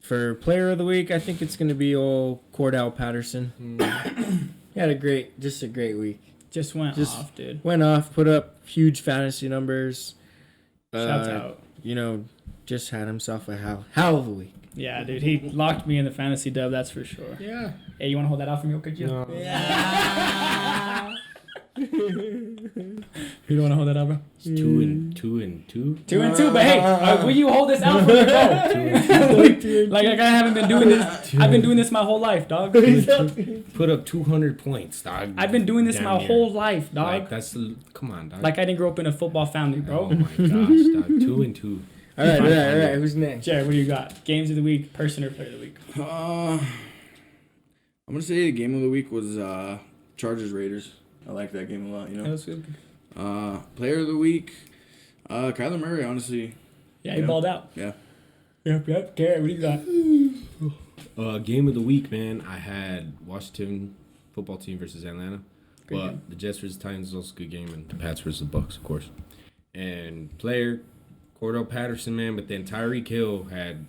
for player of the week, I think it's going to be old Cordell Patterson. He had a great week. Just went off, dude. Went off, put up huge fantasy numbers. Shouts out. You know, just had himself a hell of a week. Yeah, dude. He locked me in the fantasy dub, that's for sure. Yeah. Hey, you want to hold that out for me, could you? No. Yeah. You don't want to hold that out, bro? It's 2 and 2. 2 and 2, but hey, will you hold this out for me, bro? Like I haven't been doing this. I've been doing this my whole life, dog. Put up 200 points, dog. I've been doing this Damn my near. whole life, dog. Like come on, dog. Like I didn't grow up in a football family, bro. Oh my gosh, dog. 2 and 2. All right. Who's next? Jared, what do you got? Games of the week, person or player of the week? I'm gonna say the game of the week was Chargers Raiders. I like that game a lot. You know. That was good. Player of the week, Kyler Murray. Honestly. Yeah, he balled out. Yeah. Yep. Garrett, what do you got? Game of the week, man. I had Washington football team versus Atlanta. Good but game. the Jets versus Titans was also a good game, and the Pats versus the Bucks, of course. And player, Cordell Patterson, man, but then Tyreek Hill had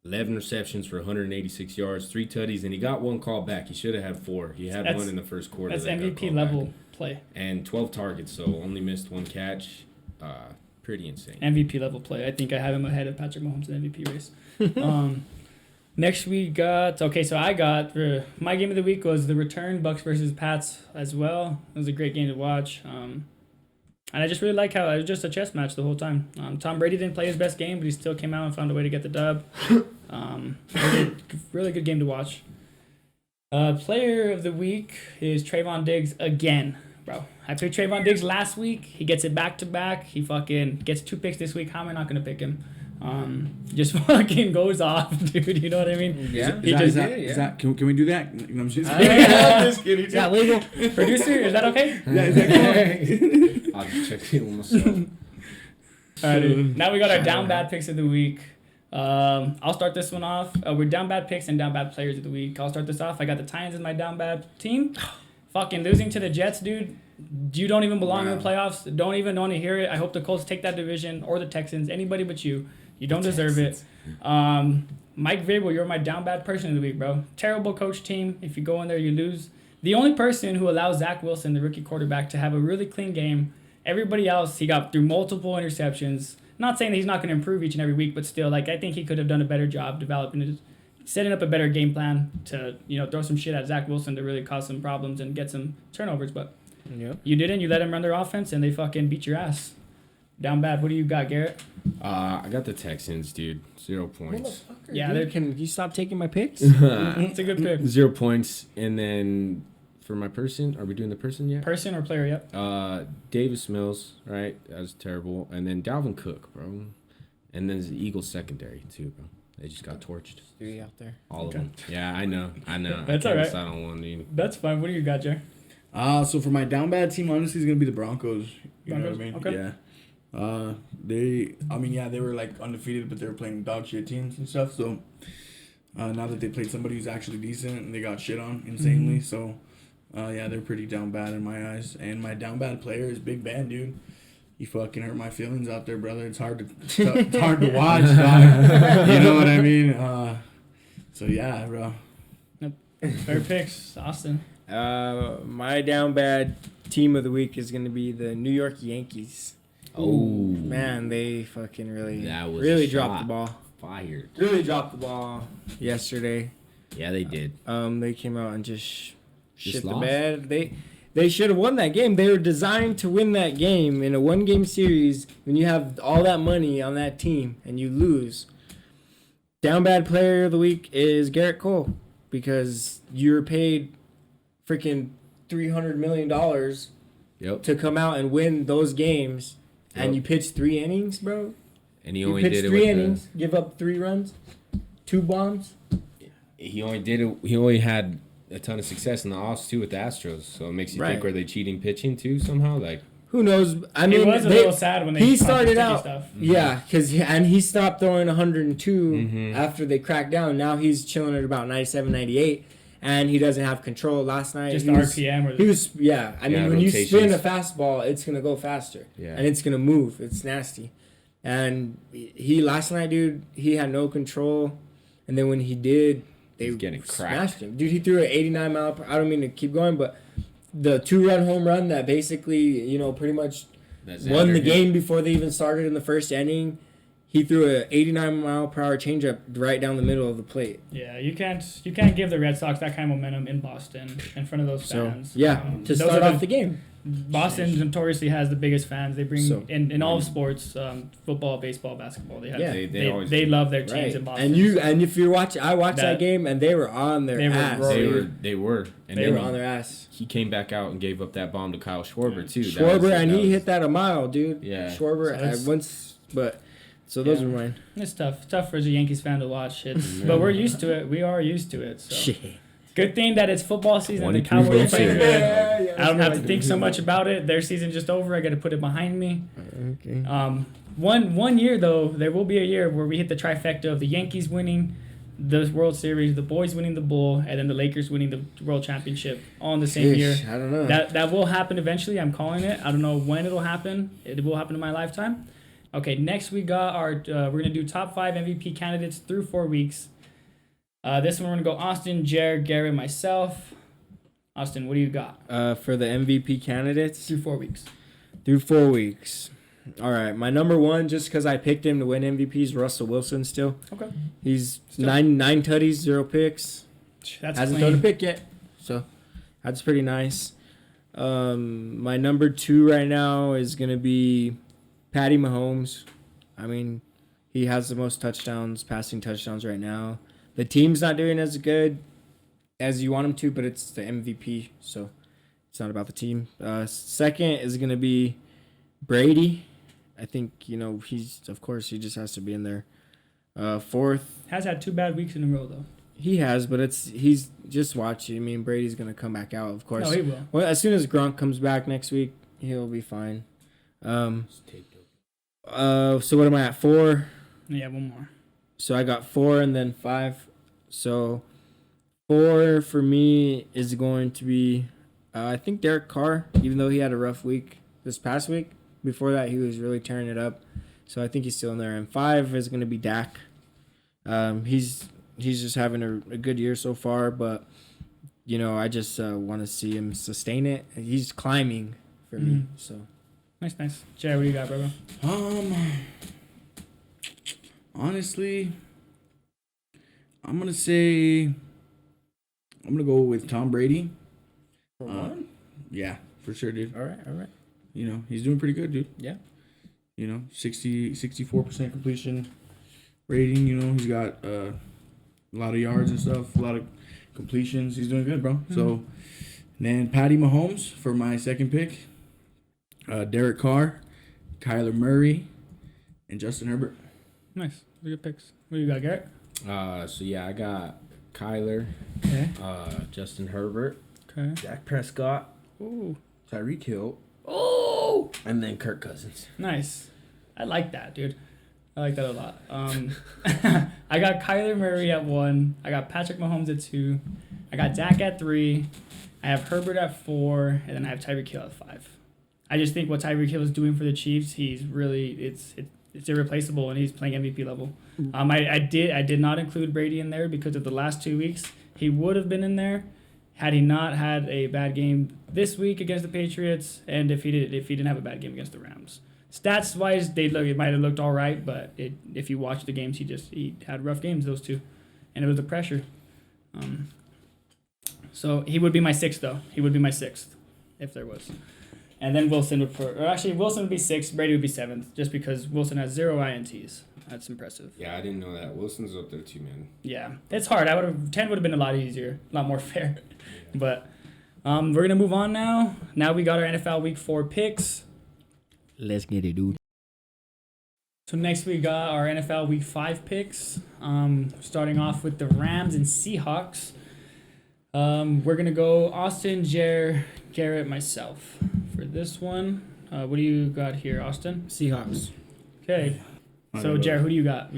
11 receptions for 186 yards, 3 tutties, and he got 1 call back. He should have had 4. He had 1 in the first quarter. That's that got MVP called level back. play. And 12 targets, so only missed 1 catch. Pretty insane. MVP level play. I think I have him ahead of Patrick Mahomes in the MVP race. Next we got for my game of the week was the return Bucks versus Pats as well. It was a great game to watch. And I just really like how it was just a chess match the whole time. Tom Brady didn't play his best game, but he still came out and found a way to get the dub. Really good game to watch. Player of the week is Trayvon Diggs again, bro. I picked Trayvon Diggs last week. He gets it back to back. He fucking gets 2 picks this week. How am I not gonna pick him? Just fucking goes off, dude. You know what I mean? Yeah. Is that can we do that? No, I'm just Just kidding. Is that legal? Producer, is that okay? Yeah, is that cool? I'll just check it myself. All right, dude. Now we got our down bad picks of the week. I'll start this one off. We're down bad picks and down bad players of the week. I'll start this off. I got the Titans as my down bad team. Fucking losing to the Jets, dude. You don't even belong in the playoffs. Don't even want to hear it. I hope the Colts take that division or the Texans. Anybody but you. You don't deserve it. Mike Vrabel, you're my down bad person of the week, bro. Terrible coach team. If you go in there, you lose. The only person who allows Zach Wilson, the rookie quarterback, to have a really clean game. Everybody else, he got through multiple interceptions. Not saying that he's not going to improve each and every week, but still, like I think he could have done a better job setting up a better game plan to, throw some shit at Zach Wilson to really cause some problems and get some turnovers. But you didn't. You let him run their offense, and they fucking beat your ass. Down bad. What do you got, Garrett? I got the Texans, dude. 0 points. Yeah, Dude, can you stop taking my picks? it's a good pick. 0 points. And then for my person, are we doing the person yet? Person or player, yep. Davis Mills, right? That was terrible. And then Dalvin Cook, bro. And then the Eagles secondary, too, bro. They just got torched. 3 out there. All of them. Yeah, I know. That's I all right. decide on one, dude. That's fine. What do you got, Jer? So for my down bad team, honestly, is gonna be the Broncos. You know what I mean? Okay. Yeah. They were like undefeated, but they were playing dog shit teams and stuff. So now that they played somebody who's actually decent, and they got shit on insanely. So they're pretty down bad in my eyes. And my down bad player is Big Ben, dude. You fucking hurt my feelings out there, brother. It's hard to watch, dog. You know what I mean? So yeah, bro. Fair picks, Austin. My down bad team of the week is going to be the New York Yankees. Oh. Man, they fucking That was really a dropped shot. the ball. Fired. Really dropped the ball yesterday. Yeah, they did. They came out and just shit the lost. bed. They should have won that game. They were designed to win that game in a 1-game series when you have all that money on that team and you lose. Down bad player of the week is Garrett Cole because you were paid freaking $300 million Yep. to come out and win those games, and Yep. you pitched 3 innings, bro. And he You only pitched did it 3 with innings, give up 3 runs, 2 bombs. he only did it. He only had a ton of success in the offs too with the Astros. So it makes you Right. think, were they cheating pitching too somehow? Like, Who knows? I It mean, was a little sad when they he caught the started sticky out, stuff. yeah, and he stopped throwing 102 Mhm. after they cracked down. Now he's chilling at about 97, 98, and he doesn't have control. Last night, Just he the was, RPM. Or he was, yeah. I mean, Yeah, when you spin a rotations. fastball, it's gonna go faster, Yeah. and it's gonna move. It's nasty, and he last night, dude, he had no control, and then when he did, they He's getting smashed him. Dude, he threw an 89 mile per. I don't mean to keep going, but the 2-run home run that basically, pretty much that's won the Xander hit. game before they even started in the first inning. He threw a 89 mile per hour changeup right down the middle of the plate. Yeah, you can't give the Red Sox that kind of momentum in Boston in front of those So fans. yeah, to those start are off the game. Boston notoriously has the biggest fans. They bring So- in all of sports, football, baseball, basketball. They have Yeah. They always they do. love their teams Right. in Boston. And if you're watching, I watched that That- game and they were on their they were ass. roaring. They were. And They then were on their ass. he came back out and gave up that bomb to Kyle Schwarber too. Schwarber and he hit that a mile, dude. Yeah. Schwarber So at it's- once, but so those Yeah. are mine. It's tough. It's tough for a Yankees fan to watch. But we're used to it. We are used to it. So Shit. good thing that it's football season and the 23 Cowboys play votes good. here. I don't have to think so much about it. Their season's just over. I got to put it behind me. Okay. One year though, there will be a year where we hit the trifecta of the Yankees winning the World Series, the boys winning the Bull, and then the Lakers winning the World Championship all in the same year. I don't know. That will happen eventually. I'm calling it. I don't know when it'll happen. It will happen in my lifetime. Okay, next we got our. We're gonna do top 5 MVP candidates through 4 weeks. This one we're gonna go Austin, Jared, Garrett, myself. Austin, what do you got For the MVP candidates through 4 weeks? through 4 weeks. All right, my number one, just because I picked him to win MVP, is Russell Wilson. Still, Okay, he's nine tutties, 0 picks. that's Hasn't clean. thrown a pick yet, so that's pretty nice. My number 2 right now is gonna be Patty Mahomes. I mean, he has the most touchdowns, passing touchdowns right now. The team's not doing as good as you want him to, but it's the MVP, so it's not about the team. Second is gonna be Brady. I think he's, of course, he just has to be in there. Fourth, Has had 2 bad weeks in a row though. he has, but he's just watching. I mean, Brady's gonna come back out, of course. No, he will. Well, as soon as Gronk comes back next week, he'll be fine. So what am I at? 4. Yeah, one more. So I got 4 and then 5. So 4 for me is going to be, I think Derek Carr, even though he had a rough week this past week. Before that, he was really tearing it up. So I think he's still in there. And 5 is going to be Dak. He's just having a good year so far, but I just want to see him sustain it. He's climbing for me. So Nice. Jared, what do you got, brother? Honestly, I'm gonna go with Tom Brady. Yeah, for sure, dude. all right. He's doing pretty good, dude. Yeah. 64% completion rating. He's got a lot of yards and stuff, a lot of completions. He's doing good, bro. Mm-hmm. So, and then Patty Mahomes for my second pick. Derek Carr, Kyler Murray, and Justin Herbert. Nice. Good picks. What do you got, Garrett? So yeah, I got Kyler, Okay. Justin Herbert, Okay. Dak Prescott, Ooh. Tyreek Hill, Oh. and then Kirk Cousins. Nice. I like that, dude. I like that a lot. I got Kyler Murray at 1. I got Patrick Mahomes at 2. I got Dak at 3. I have Herbert at 4, and then I have Tyreek Hill at 5. I just think what Tyreek Hill is doing for the Chiefs, he's really it's irreplaceable, and he's playing MVP level. I did not include Brady in there because of the last 2 weeks. He would have been in there had he not had a bad game this week against the Patriots, and if he didn't have a bad game against the Rams. Stats wise, it might have looked all right, but if you watch the games, he had rough games, those two, and it was the pressure. So he would be my sixth, though. He would be my sixth, if there was. And then Wilson Wilson would be sixth, Brady would be seventh, just because Wilson has 0 INTs. That's impressive. Yeah, I didn't know that. Wilson's up there too, man. Yeah, it's hard. 10 would have been a lot easier, a lot more fair. But we're gonna move on now. Now we got our NFL Week 4 picks. Let's get it, dude. So next we got our NFL Week 5 picks. Starting off with the Rams and Seahawks. We're gonna go Austin, Garrett, myself for this one. What do you got here, Austin? Seahawks. Okay. So Jared, who do you got?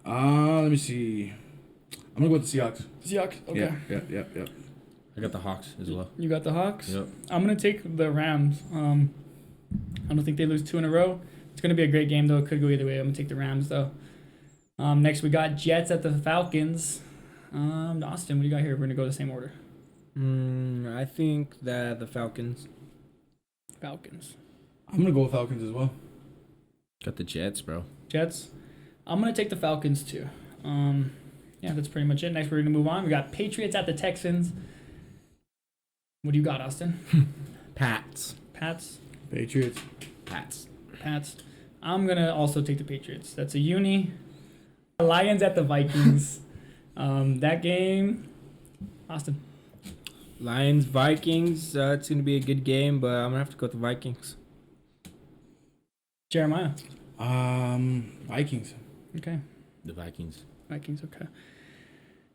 Let me see. I'm gonna go with the Seahawks. Seahawks. Okay. Yeah. I got the Hawks as well. You got the Hawks. Yep. I'm gonna take the Rams. I don't think they lose 2 in a row. It's gonna be a great game though. It could go either way. I'm gonna take the Rams though. Next we got Jets at the Falcons. Austin, what do you got here? We're gonna go the same order. I think that the Falcons. Falcons. I'm gonna go with Falcons as well. Got the Jets, bro. Jets. I'm gonna take the Falcons too. Yeah, that's pretty much it. Next, we're gonna move on. We got Patriots at the Texans. What do you got, Austin? Pats. Pats. Patriots. Pats. I'm gonna also take the Patriots. That's a uni. Lions at the Vikings. That game, Austin. Lions, Vikings. It's going to be a good game, but I'm going to have to go with the Vikings. Jeremiah. Vikings. Okay. The Vikings. Vikings, okay.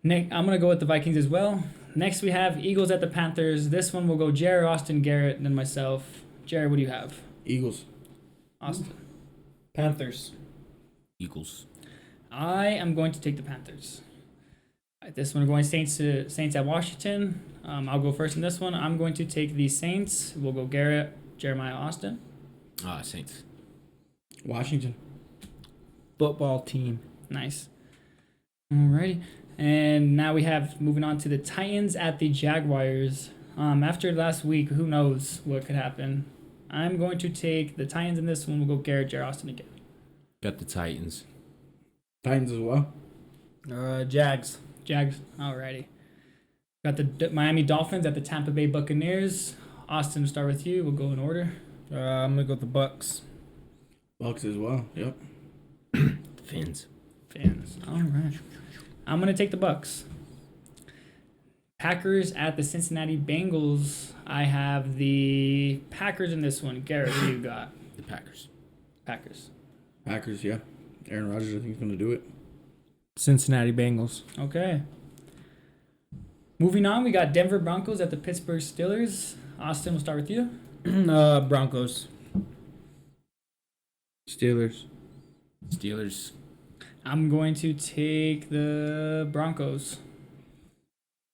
Nick, I'm going to go with the Vikings as well. Next, we have Eagles at the Panthers. This one will go Jared, Austin, Garrett, and then myself. Jared, what do you have? Eagles. Austin. Panthers. Eagles. I am going to take the Panthers. All right, this one, we're going Saints at Washington. I'll go first in this one. I'm going to take the Saints. We'll go Garrett, Jeremiah, Austin. Saints. Washington. Football team. Nice. Alrighty. And now we have, moving on to the Titans at the Jaguars. After last week, who knows what could happen. I'm going to take the Titans in this one. We'll go Garrett, Jared, Austin again. Got the Titans. Titans as well. Jags. Jags. Alrighty. Got the Miami Dolphins at the Tampa Bay Buccaneers. Austin, we'll start with you. We'll go in order. I'm going to go with the Bucks. Bucks as well. Yep. Fins. All right. I'm going to take the Bucks. Packers at the Cincinnati Bengals. I have the Packers in this one. Garrett, who you got? The Packers. Packers, yeah. Aaron Rodgers, I think, is going to do it. Cincinnati Bengals. Okay. Moving on, we got Denver Broncos at the Pittsburgh Steelers. Austin, we'll start with you. Broncos. Steelers. I'm going to take the Broncos.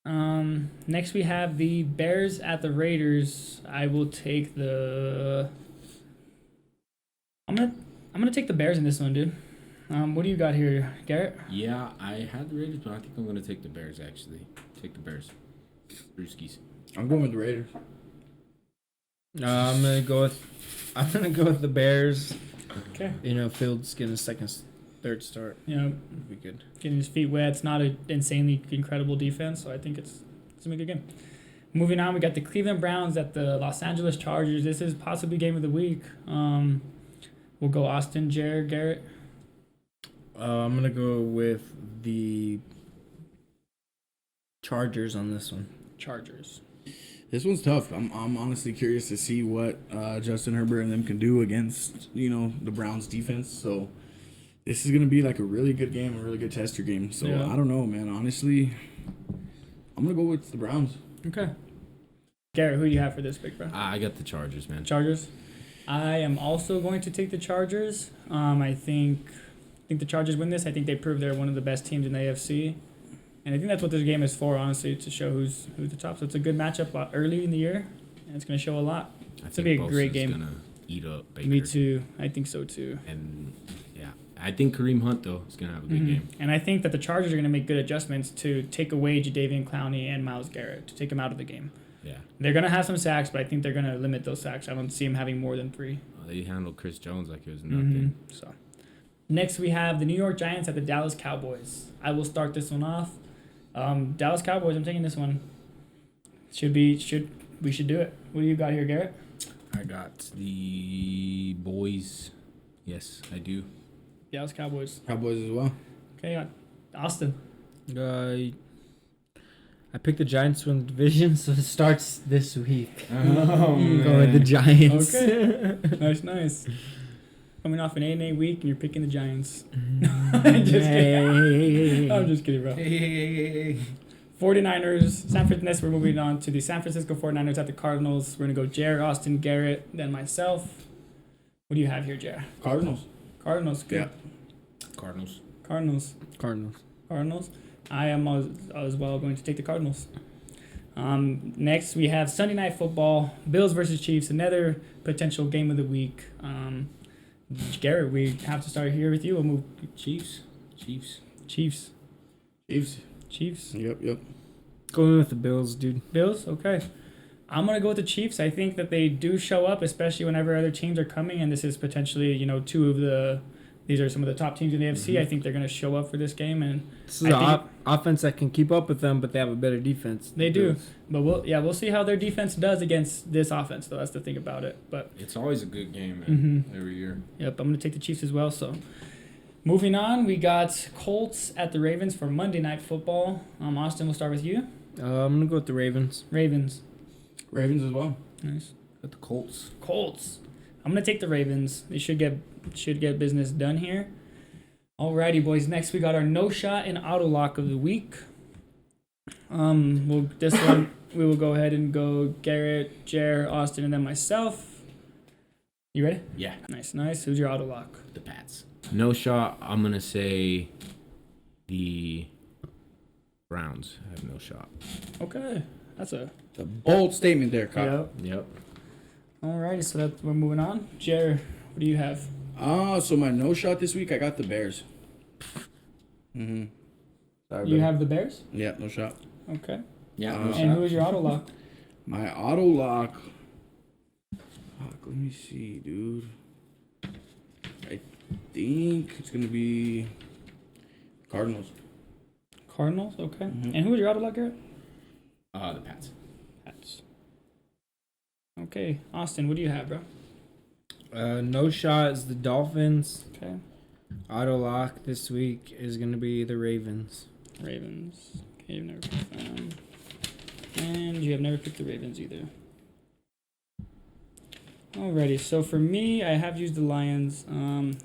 Next we have the Bears at the Raiders. I will take the. I'm gonna take the Bears in this one, dude. What do you got here, Garrett? Yeah, I had the Raiders, but I think I'm going to take the Bears, actually. Take the Bears. Brewskis. I'm going with the Raiders. I'm gonna go with the Bears. Okay. Fields getting his third start. It'd be good. Getting his feet wet. It's not an insanely incredible defense, so I think it's gonna be a good game. Moving on, we got the Cleveland Browns at the Los Angeles Chargers. This is possibly game of the week. We'll go Austin, Jared, Garrett. I'm gonna go with the Chargers on this one. Chargers. This one's tough. I'm honestly curious to see what Justin Herbert and them can do against, the Browns defense. So this is going to be like a really good game, a really good tester game. So Yeah. I don't know, man. Honestly, I'm going to go with the Browns. Okay. Garrett, who do you have for this, big bro? I got the Chargers, man. Chargers. I am also going to take the Chargers. I think the Chargers win this. I think they prove they're one of the best teams in the AFC. And I think that's what this game is for, honestly, to show who's the top. So it's a good matchup early in the year, and it's going to show a lot. It's going to be a great game. Going to eat up Baker. Me too. I think so, too. And, yeah, I think Kareem Hunt, though, is going to have a good game. And I think that the Chargers are going to make good adjustments to take away Jadeveon Clowney and Myles Garrett, to take them out of the game. Yeah. They're going to have some sacks, but I think they're going to limit those sacks. I don't see them having more than 3. They handled Chris Jones like it was nothing. So, next we have the New York Giants at the Dallas Cowboys. I will start this one off. Dallas Cowboys. I'm taking this one. We should do it. What do you got here, Garrett? I got the boys. Yes, I do. Dallas Cowboys. Cowboys as well. Okay, Austin. I picked the Giants to win the division, so it starts this week. Oh, Go with the Giants. Okay. Nice. Coming off an 8-8 week, and you're picking the Giants. I'm just kidding. I'm just kidding, bro. Hey. 49ers. Next, we're moving on to the San Francisco 49ers at the Cardinals. We're going to go Jared, Austin, Garrett, then myself. What do you have here, Jared? Cardinals. Cardinals. Good. Yeah. Cardinals. Cardinals. I am as well going to take the Cardinals. Next, we have Sunday Night Football, Bills versus Chiefs, another potential game of the week. Garrett, we have to start here with you. We'll move Chiefs. Yep. Going with the Bills, dude. Bills, okay. I'm going to go with the Chiefs. I think that they do show up, especially whenever other teams are coming, and this is potentially, these are some of the top teams in the AFC. I think they're going to show up for this game, and This is an offense that can keep up with them, but they have a better defense. they do. But we'll see how their defense does against this offense, though. That's the thing about it. But It's always a good game, man. Every year. yep, I'm going to take the Chiefs as well. So, moving on, we got Colts at the Ravens for Monday Night Football. Austin, we'll start with you. I'm gonna go with the Ravens. Ravens. Ravens as well. Nice. Got the Colts. Colts. I'm going to take the Ravens. They should get business done here. Alrighty, boys. Next, we got our no shot and auto lock of the week. This one we will go ahead and go Garrett, Jer, Austin, and then myself. You ready? Yeah. Nice. Who's your auto lock? The Pats. No shot. I'm gonna say the Browns have no shot. Okay, that's a It's a bold statement there, Kyle. Yep. Alrighty, so we're moving on. Jer, what do you have? So my no shot this week, I got the Bears. Sorry, You have the Bears. Yeah, no shot. Okay. Yeah. Uh, No And shot. who is your auto lock? My auto lock. Fuck, let me see, dude. I think it's gonna be Cardinals. Cardinals. Okay. Mhm. And who is your auto lock, Garrett? The Pats. Pats. Okay, Austin, what do you have, bro? No shot is the Dolphins. Okay. Auto lock this week is gonna be the Ravens. Ravens. Okay, you've never picked them. And you have never picked the Ravens either. Alrighty, so for me, I have used the Lions.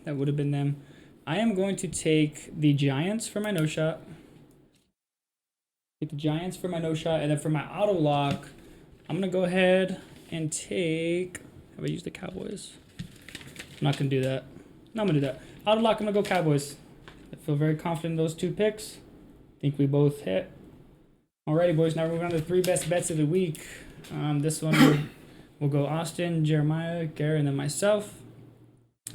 That would have been them. I am going to take the Giants for my no shot. Take the Giants for my no shot, and then for my auto lock, I'm gonna go ahead and take. Have I used the Cowboys? I'm not gonna do that. No, I'm gonna do that. Auto lock. I'm gonna go Cowboys. I feel very confident in those two picks. Think we both hit. Alrighty, boys. Now we're moving on to the 3 best bets of the week. This one we'll go Austin, Jeremiah, Garrett, and then myself.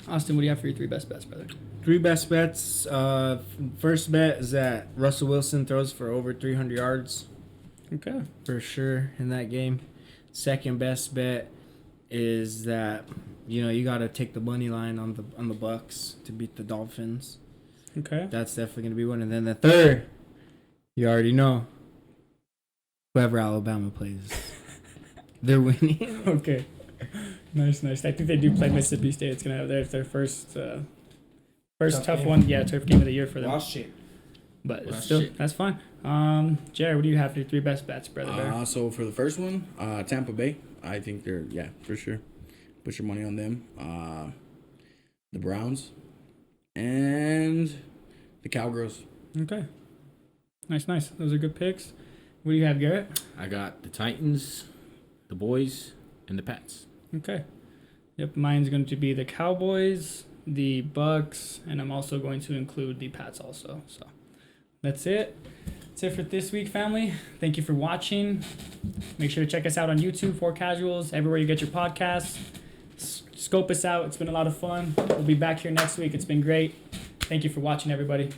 Austin, what do you have for your 3 best bets, brother? 3 best bets. First bet is that Russell Wilson throws for over 300 yards Okay. for sure in that game. Second best bet is that you got to take the money line on the Bucks to beat the Dolphins. Okay. That's definitely going to be one. And then the third, you already know, whoever Alabama plays, they're winning. Okay. Nice. I think they do play Mississippi State. It's gonna have their first tough game. one. Yeah, tough game of the year for them. shit. But Lost still, shit. that's fine. Jared, what do you have for your 3 best bets, brother? Bear? So for the first one, Tampa Bay. I think they're for sure. Put your money on them. The Browns and the Cowgirls. Okay. Nice. Those are good picks. What do you have, Garrett? I got the Titans, the boys, and the Pats. Okay. Yep, mine's going to be the Cowboys, the Bucks, and I'm also going to include the Pats also. So that's it. That's it for this week, family. Thank you for watching. Make sure to check us out on YouTube, For Casuals, everywhere you get your podcasts. Scope us out. It's been a lot of fun. We'll be back here next week. It's been great. Thank you for watching, everybody.